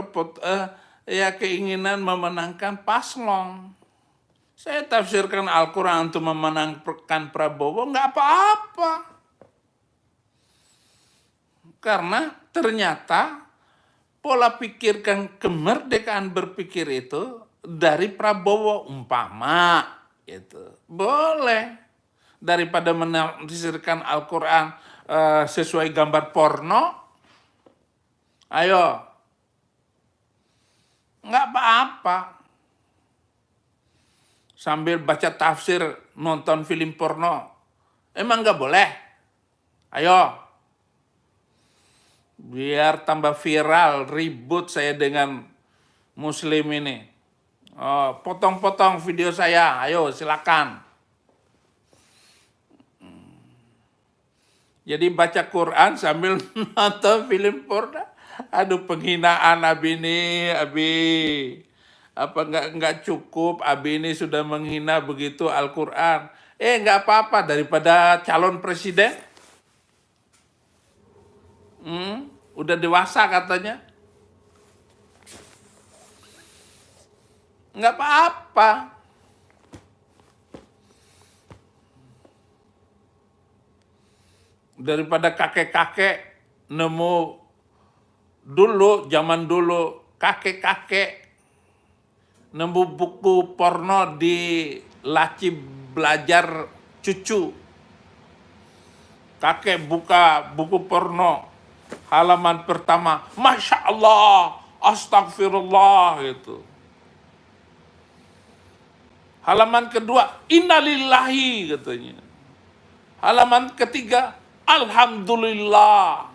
keinginan memenangkan paslon. Saya tafsirkan Al-Quran untuk memenangkan Prabowo, nggak apa-apa. Karena ternyata pola pikir kemerdekaan berpikir itu dari Prabowo umpama itu boleh, daripada menafsirkan Al-Quran sesuai gambar porno. Ayo, nggak apa-apa. Sambil baca tafsir nonton film porno, emang nggak boleh? Ayo. Biar tambah viral, ribut saya dengan Muslim ini. Oh, potong-potong video saya, ayo silakan. Jadi baca Quran sambil nonton film porno. Aduh, penghinaan Abi ini, Abi. Apa nggak cukup, Abi ini sudah menghina begitu Al-Quran. Nggak apa-apa, daripada calon presiden. Udah dewasa katanya. Nggak apa-apa. Daripada kakek-kakek nemu dulu, zaman dulu, kakek-kakek nemu buku porno di laci belajar cucu. Kakek buka buku porno, halaman pertama, Masya Allah, Astagfirullah gitu. Halaman kedua, Innalillahi katanya. Halaman ketiga, Alhamdulillah.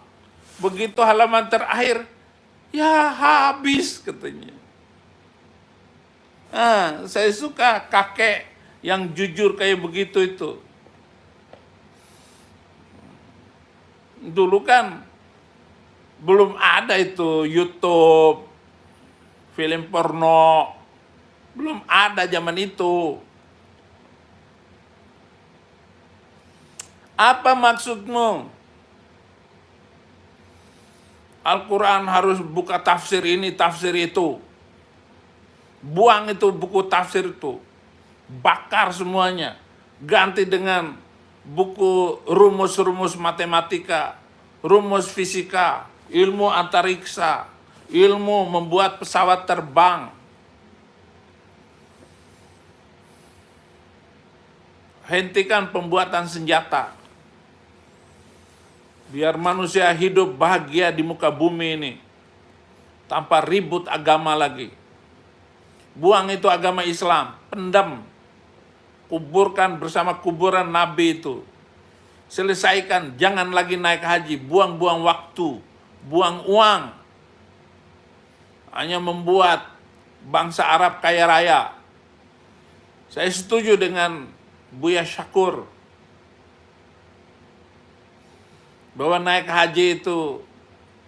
Begitu halaman terakhir, ya habis katanya. Saya suka kakek yang jujur kayak begitu itu. Dulu kan belum ada itu YouTube, film porno, belum ada zaman itu. Apa maksudmu? Al-Quran harus buka tafsir ini, tafsir itu. Buang itu buku tafsir itu. Bakar semuanya. Ganti dengan buku rumus-rumus matematika, rumus fisika, ilmu antariksa, ilmu membuat pesawat terbang. hentikan pembuatan senjata. Biar manusia hidup bahagia di muka bumi ini, tanpa ribut agama lagi. Buang itu agama Islam, pendam. Kuburkan bersama kuburan Nabi itu. Selesaikan, jangan lagi naik haji, buang-buang waktu, buang uang. Hanya membuat bangsa Arab kaya raya. Saya setuju dengan Buya Syakur bahwa naik haji itu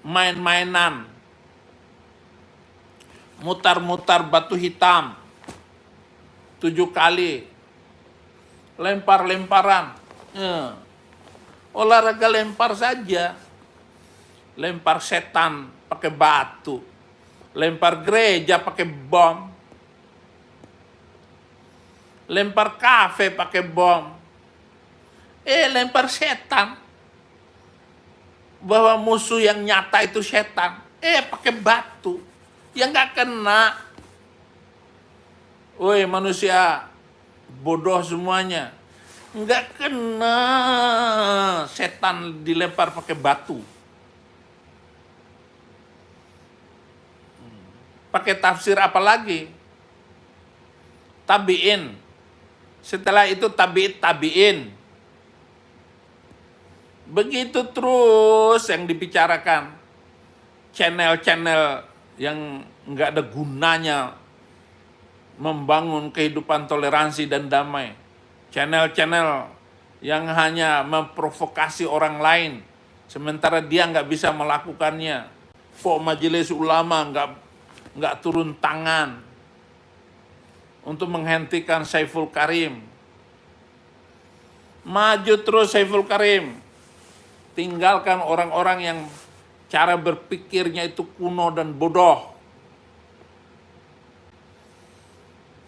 main-mainan, mutar-mutar batu hitam 7 kali, lempar-lemparan, olahraga lempar saja, lempar setan pakai batu, lempar gereja pakai bom, lempar kafe pakai bom, lempar setan, bahwa musuh yang nyata itu setan, pakai batu, yang nggak kena. Woi manusia bodoh semuanya, nggak kena, setan dilempar pakai batu. Pakai tafsir apa lagi? Tabi'in. Setelah itu tabi'in. Begitu terus yang dibicarakan. Channel-channel yang nggak ada gunanya membangun kehidupan toleransi dan damai. Channel-channel yang hanya memprovokasi orang lain, sementara dia nggak bisa melakukannya. Kok majelis ulama nggak turun tangan untuk menghentikan Saiful Karim? Maju terus Saiful Karim. Tinggalkan orang-orang yang cara berpikirnya itu kuno dan bodoh.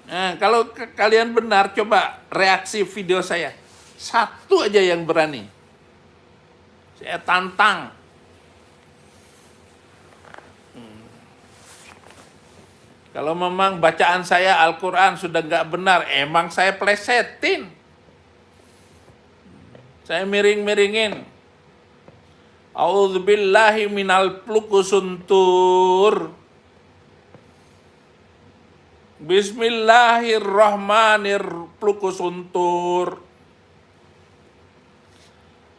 Nah, kalau kalian benar, coba reaksi video saya. Satu aja yang berani. Saya tantang. Kalau memang bacaan saya Al-Quran sudah nggak benar, emang saya plesetin. Saya miring-miringin. A'udzubillahi minal plukusuntur. Bismillahirrahmanirrahmanirrahim.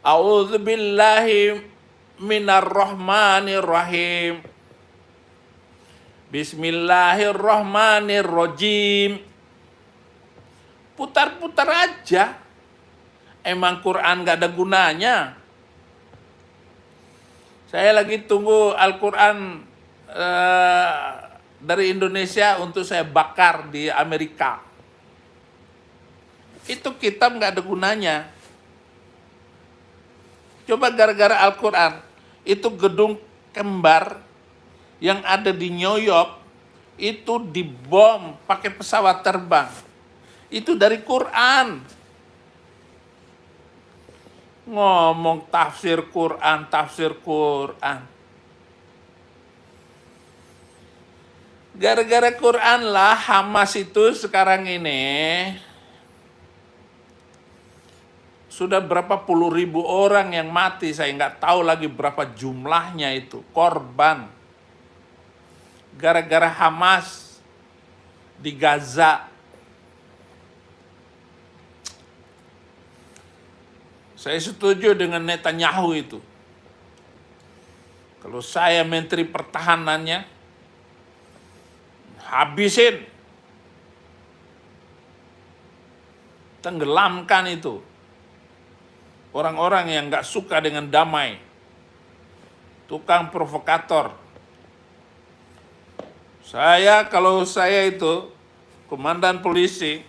A'udzubillahi minarrahmanirrahim. Bismillahirrahmanirrahim. Putar-putar aja. Emang Quran gak ada gunanya. Saya lagi tunggu Al-Quran dari Indonesia untuk saya bakar di Amerika. Itu kitab gak ada gunanya. Coba gara-gara Al-Quran, itu gedung kembar yang ada di New York, itu dibom pakai pesawat terbang. Itu dari Quran. Ngomong tafsir Quran, tafsir Quran. Gara-gara Quran lah Hamas itu sekarang ini sudah berapa puluh ribu orang yang mati, saya nggak tahu lagi berapa jumlahnya itu, korban. Gara-gara Hamas di Gaza. Saya setuju dengan Netanyahu itu. Kalau saya menteri pertahanannya, habisin. Tenggelamkan itu. Orang-orang yang gak suka dengan damai. Tukang provokator. Kalau saya itu, komandan polisi,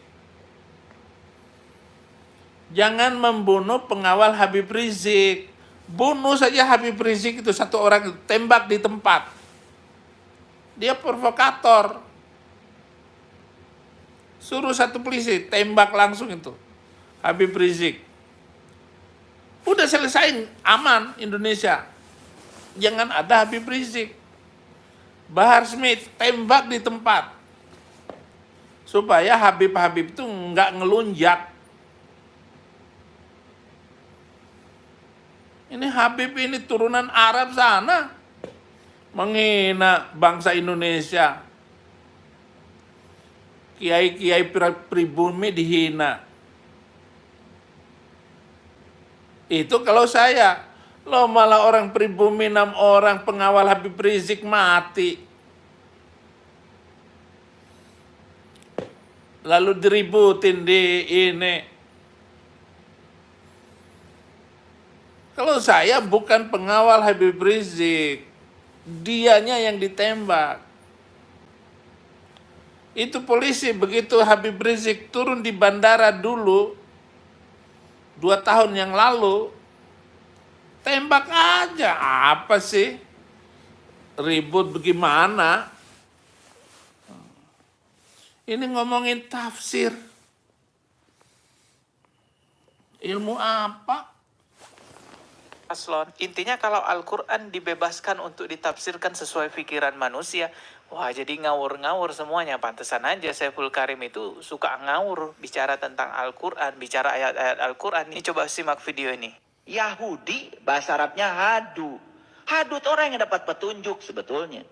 jangan membunuh pengawal Habib Rizik. Bunuh saja Habib Rizik itu, satu orang, tembak di tempat. Dia provokator. Suruh satu polisi, tembak langsung itu Habib Rizik. Udah selesai, aman Indonesia. Jangan ada Habib Rizik. Bahar Smith, tembak di tempat. Supaya Habib-Habib itu nggak ngelunjak. Ini Habib ini turunan Arab sana. Menghina bangsa Indonesia. Kiai-kiai pribumi dihina. Itu kalau saya. Loh malah orang pribumi 6 orang pengawal Habib Rizik mati. Lalu diributin di ini. Kalau saya bukan pengawal Habib Rizik. Dianya yang ditembak. Itu polisi begitu Habib Rizik turun di bandara dulu 2 tahun yang lalu, tembak aja. Apa sih? Ribut bagaimana? Ini ngomongin tafsir. Ilmu apa? Paslon. Intinya kalau Al-Quran dibebaskan untuk ditafsirkan sesuai pikiran manusia, wah jadi ngawur-ngawur semuanya. Pantesan aja Saiful Karim itu suka ngawur bicara tentang Al-Quran, bicara ayat-ayat Al-Quran. Ini coba simak video ini. Yahudi bahasa Arabnya hadu. Hadu itu orang yang dapat petunjuk sebetulnya.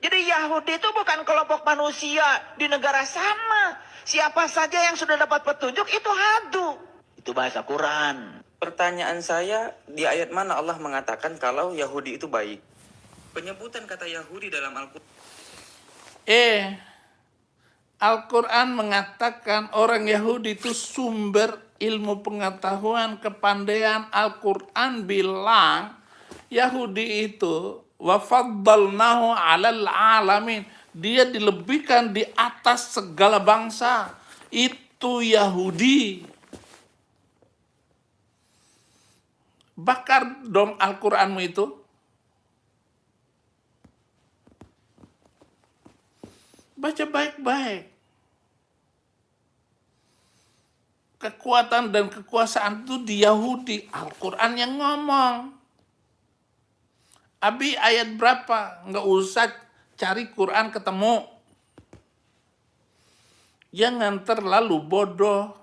Jadi Yahudi itu bukan kelompok manusia di negara sama. Siapa saja yang sudah dapat petunjuk itu hadu. Itu bahasa Quran. Pertanyaan saya, di ayat mana Allah mengatakan kalau Yahudi itu baik? Penyebutan kata Yahudi dalam Al-Quran. Al-Quran mengatakan orang Yahudi itu sumber ilmu pengetahuan, kepandaian. Al-Quran bilang Yahudi itu wafaddalnahu 'alal alamin. Dia dilebihkan di atas segala bangsa. Itu Yahudi. Bakar dong Al-Quranmu itu. Baca baik-baik. Kekuatan dan kekuasaan itu di Yahudi. Al-Quran yang ngomong. Abi ayat berapa? Nggak usah cari Quran ketemu. Jangan terlalu bodoh.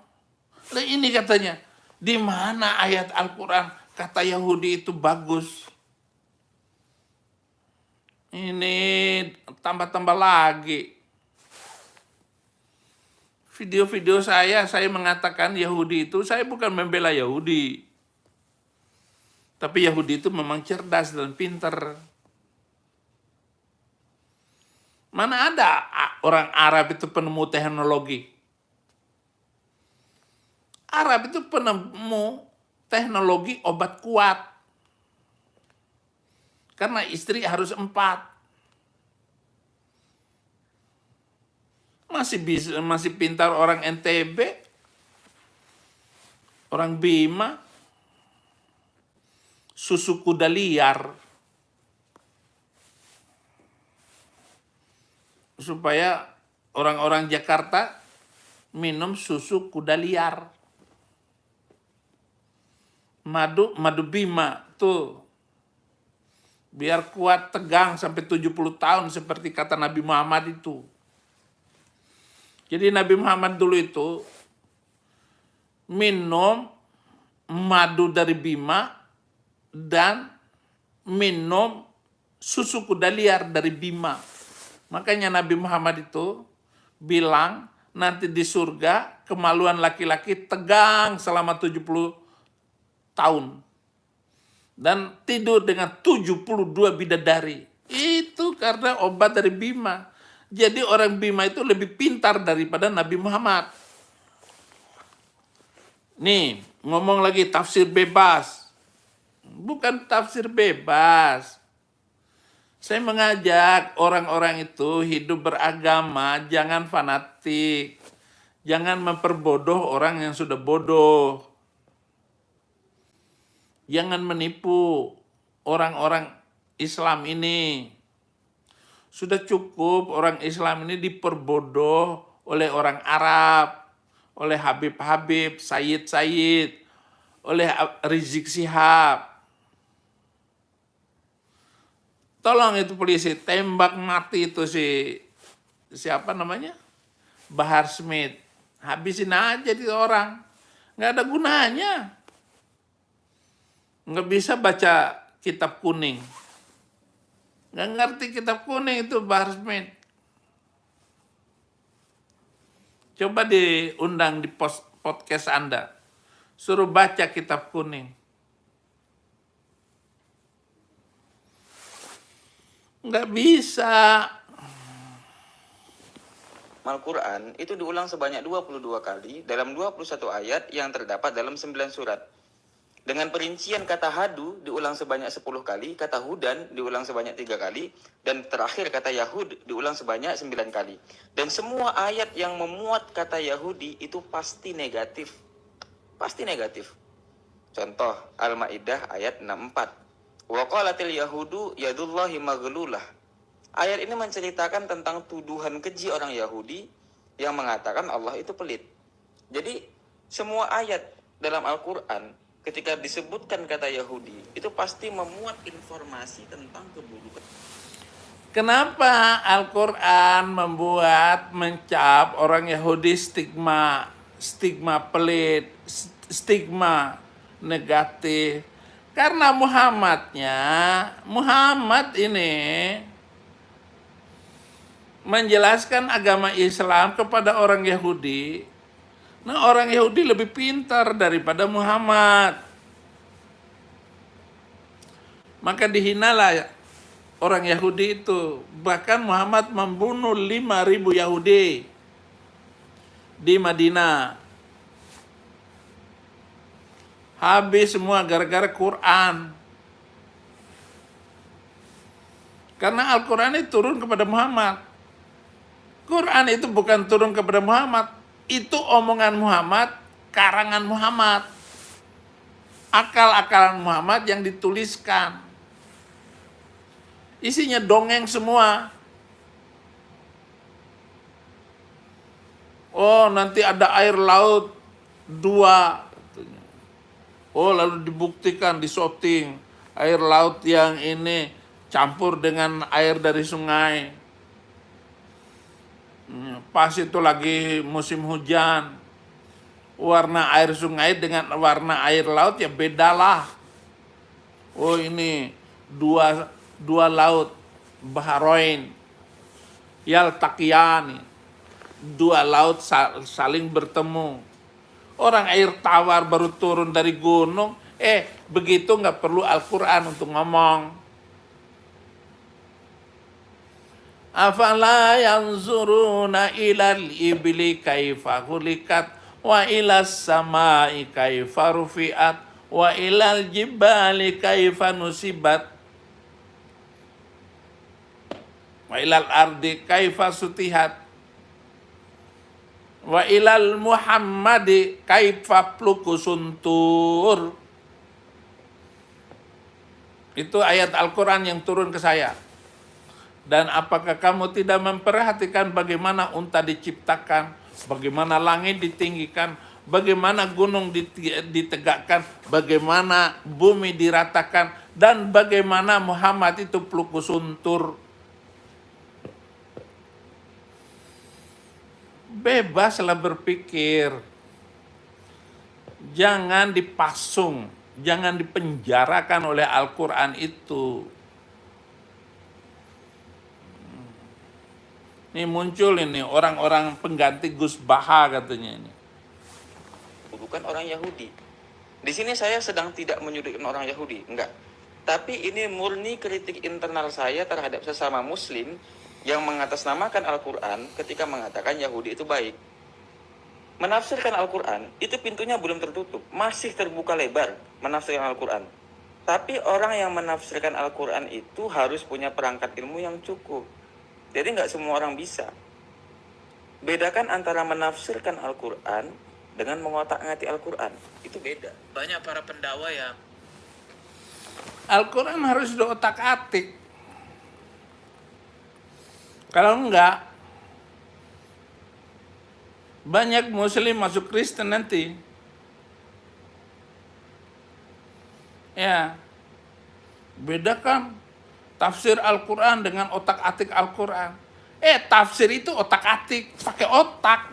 Nah, ini katanya. Di mana ayat Al-Quran kata Yahudi itu bagus? Ini tambah-tambah lagi. Video-video saya mengatakan Yahudi itu, saya bukan membela Yahudi. Tapi Yahudi itu memang cerdas dan pintar. Mana ada orang Arab itu penemu teknologi? Arab itu penemu teknologi obat kuat. Karena istri harus 4. Masih pintar orang NTB, orang Bima, susu kuda liar. Supaya orang-orang Jakarta minum susu kuda liar. Madu Bima tuh. Biar kuat tegang sampai 70 tahun seperti kata Nabi Muhammad itu. Jadi Nabi Muhammad dulu itu minum madu dari Bima dan minum susu kuda liar dari Bima. Makanya Nabi Muhammad itu bilang nanti di surga kemaluan laki-laki tegang selama 70 tahun. Dan tidur dengan 72 bidadari. Itu karena obat dari Bima. Jadi orang Bima itu lebih pintar daripada Nabi Muhammad. Nih, ngomong lagi tafsir bebas. Bukan tafsir bebas. Saya mengajak orang-orang itu hidup beragama, jangan fanatik. Jangan memperbodoh orang yang sudah bodoh. Jangan menipu orang-orang Islam ini. Sudah cukup orang Islam ini diperbodoh oleh orang Arab, oleh Habib-Habib, Sayyid-Sayyid, oleh Rizik Syihab. Tolong itu polisi, tembak mati itu siapa namanya? Bahar Smith. Habisin aja di orang. Nggak ada gunanya. nggak bisa baca kitab kuning. Nggak ngerti kitab kuning itu, Bahar Smith. Coba diundang di podcast Anda. Suruh baca kitab kuning. Nggak bisa. Al-Quran itu diulang sebanyak 22 kali dalam 21 ayat yang terdapat dalam 9 surat. Dengan perincian kata hadu diulang sebanyak 10 kali, kata hudan diulang sebanyak 3 kali, dan terakhir kata Yahud diulang sebanyak 9 kali. Dan semua ayat yang memuat kata Yahudi itu pasti negatif. Pasti negatif. Contoh, Al-Ma'idah ayat 64. Wa qalatil yahudu yadullahi maghlulah. Ayat ini menceritakan tentang tuduhan keji orang Yahudi yang mengatakan Allah itu pelit. Jadi semua ayat dalam Al-Quran ketika disebutkan kata Yahudi itu pasti memuat informasi tentang keburukan. Kenapa Al-Quran mencap orang Yahudi stigma pelit, stigma negatif? Karena Muhammad ini menjelaskan agama Islam kepada orang Yahudi. Nah, orang Yahudi lebih pintar daripada Muhammad. Maka dihinalah orang Yahudi itu. Bahkan Muhammad membunuh 5.000 Yahudi di Madinah. Habis semua gara-gara Quran. Karena Al-Quran itu turun kepada Muhammad. Quran itu bukan turun kepada Muhammad. Itu omongan Muhammad, karangan Muhammad. Akal-akalan Muhammad yang dituliskan. Isinya dongeng semua. Oh, nanti ada air laut 2. Oh, lalu dibuktikan, disoting. Air laut yang ini campur dengan air dari sungai. Pas itu lagi musim hujan. Warna air sungai dengan warna air laut ya bedalah. Oh, ini dua laut Bahrain yaltaqiyani, 2 laut saling bertemu. Orang air tawar baru turun dari gunung, begitu nggak perlu Al-Quran untuk ngomong. Afala yanzuruna ilal ibli kaifa khuliqat wa ilas samai kaifa rufi'at wa ilal jibali kaifa nusibat wa ilal ardi kaifa sutihat wa ilal muhammadi kaifa plukusuntur. Itu ayat Al-Quran yang turun ke saya. Dan apakah kamu tidak memperhatikan bagaimana unta diciptakan, bagaimana langit ditinggikan, bagaimana gunung ditegakkan, bagaimana bumi diratakan, dan bagaimana Muhammad itu plukusuntur. Bebaslah berpikir. Jangan dipasung, jangan dipenjarakan oleh Al-Quran itu. Ini muncul ini orang-orang pengganti Gus Baha katanya ini. Bukan orang Yahudi. Di sini saya sedang tidak menyudutkan orang Yahudi, enggak. Tapi ini murni kritik internal saya terhadap sesama Muslim yang mengatasnamakan Al-Quran ketika mengatakan Yahudi itu baik. Menafsirkan Al-Quran itu pintunya belum tertutup, masih terbuka lebar menafsirkan Al-Quran. Tapi orang yang menafsirkan Al-Quran itu harus punya perangkat ilmu yang cukup. Jadi nggak semua orang bisa. Bedakan antara menafsirkan Al-Quran dengan mengotak-ngatik Al-Quran. Itu beda. Banyak para pendakwa yang Al-Quran harus diotak-atik. Kalau enggak, banyak Muslim masuk Kristen nanti. Ya, bedakan tafsir Al-Quran dengan otak-atik Al-Quran. Tafsir itu otak-atik, pakai otak.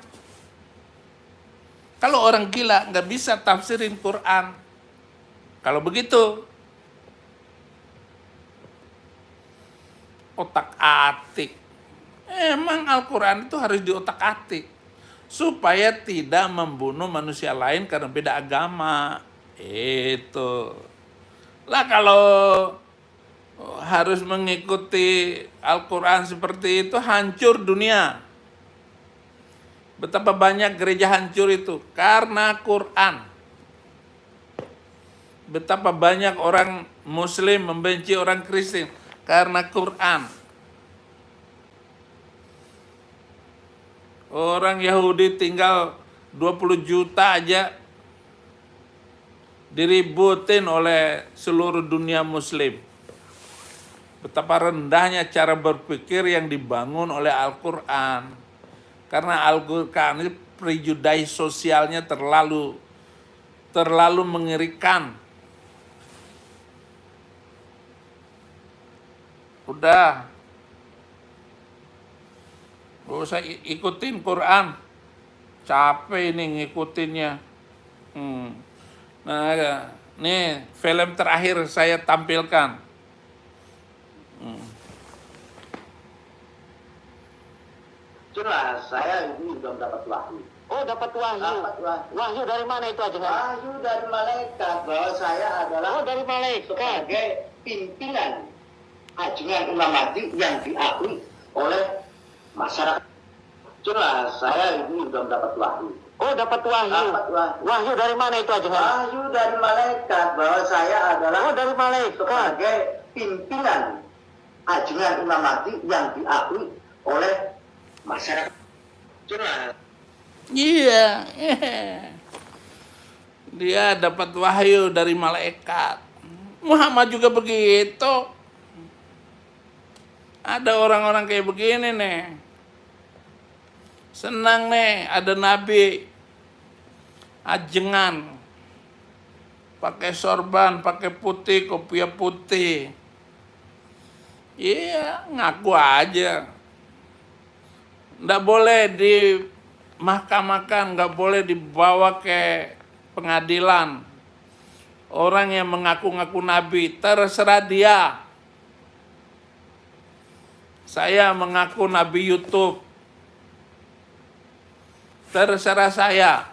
Kalau orang gila nggak bisa tafsirin Quran. Kalau begitu, otak-atik. Emang Al-Quran itu harus diotak-atik supaya tidak membunuh manusia lain karena beda agama. Itu. Lah kalau harus mengikuti Al-Quran seperti itu, hancur dunia. Betapa banyak gereja hancur itu karena Quran. Betapa banyak orang Muslim membenci orang Kristen karena Quran. Orang Yahudi tinggal 20 juta aja diributin oleh seluruh dunia Muslim. Betapa rendahnya cara berpikir yang dibangun oleh Al-Quran. Karena Al-Quran ini prejudice sosialnya terlalu mengerikan. Udah, gak usah ikutin Quran, capek ini ngikutinnya. Nah, nih film terakhir saya tampilkan. Jelas, saya ini sudah mendapat wahyu. Oh, dapat wahyu. Dapat wahyu. Wahyu dari mana itu ajengan? Wahyu dari malaikat bahwa saya adalah Oh, dari malaikat. sebagai pimpinan ajengan Ulamati yang diakui oleh masyarakat. Jelas, saya ini sudah mendapat wahyu. Oh, dapat wahyu. Dapat wahyu. Wahyu dari mana itu ajengan? Wahyu dari malaikat bahwa saya adalah Oh, dari malaikat. sebagai pimpinan ajengan Ulamati yang diakui oleh masyarakat. Jelas. Iya, dia dapat wahyu dari malaikat. Muhammad juga begitu. Ada orang-orang kayak begini nih. Senang nih, ada nabi ajengan, pakai sorban, pakai putih, kopiah putih. Iya, ngaku aja. Nggak boleh dimahkamahkan, nggak boleh dibawa ke pengadilan. Orang yang mengaku-ngaku nabi, terserah dia. Saya mengaku nabi YouTube, terserah saya.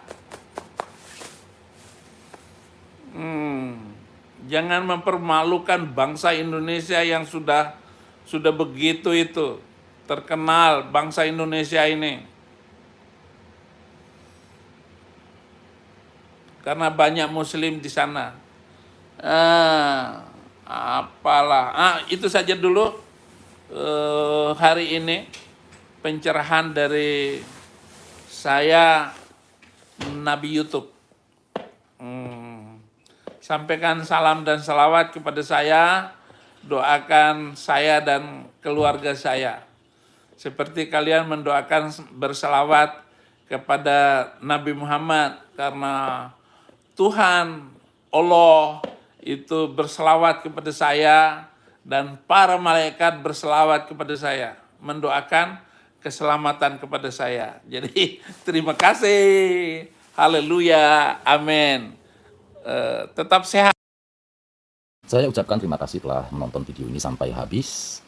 Jangan mempermalukan bangsa Indonesia yang sudah begitu itu. Terkenal bangsa Indonesia ini. Karena banyak muslim di sana. Itu saja dulu hari ini pencerahan dari saya Nabi YouTube. Sampaikan salam dan salawat kepada saya, doakan saya dan keluarga saya. Seperti kalian mendoakan bersalawat kepada Nabi Muhammad, karena Tuhan Allah itu berselawat kepada saya dan para malaikat berselawat kepada saya, mendoakan keselamatan kepada saya. Jadi terima kasih, haleluya, amin. Tetap sehat. Saya ucapkan terima kasih telah menonton video ini sampai habis.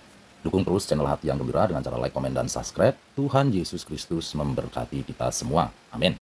Dukung terus channel Hati yang Gembira dengan cara like, komen, dan subscribe. Tuhan Yesus Kristus memberkati kita semua. Amin.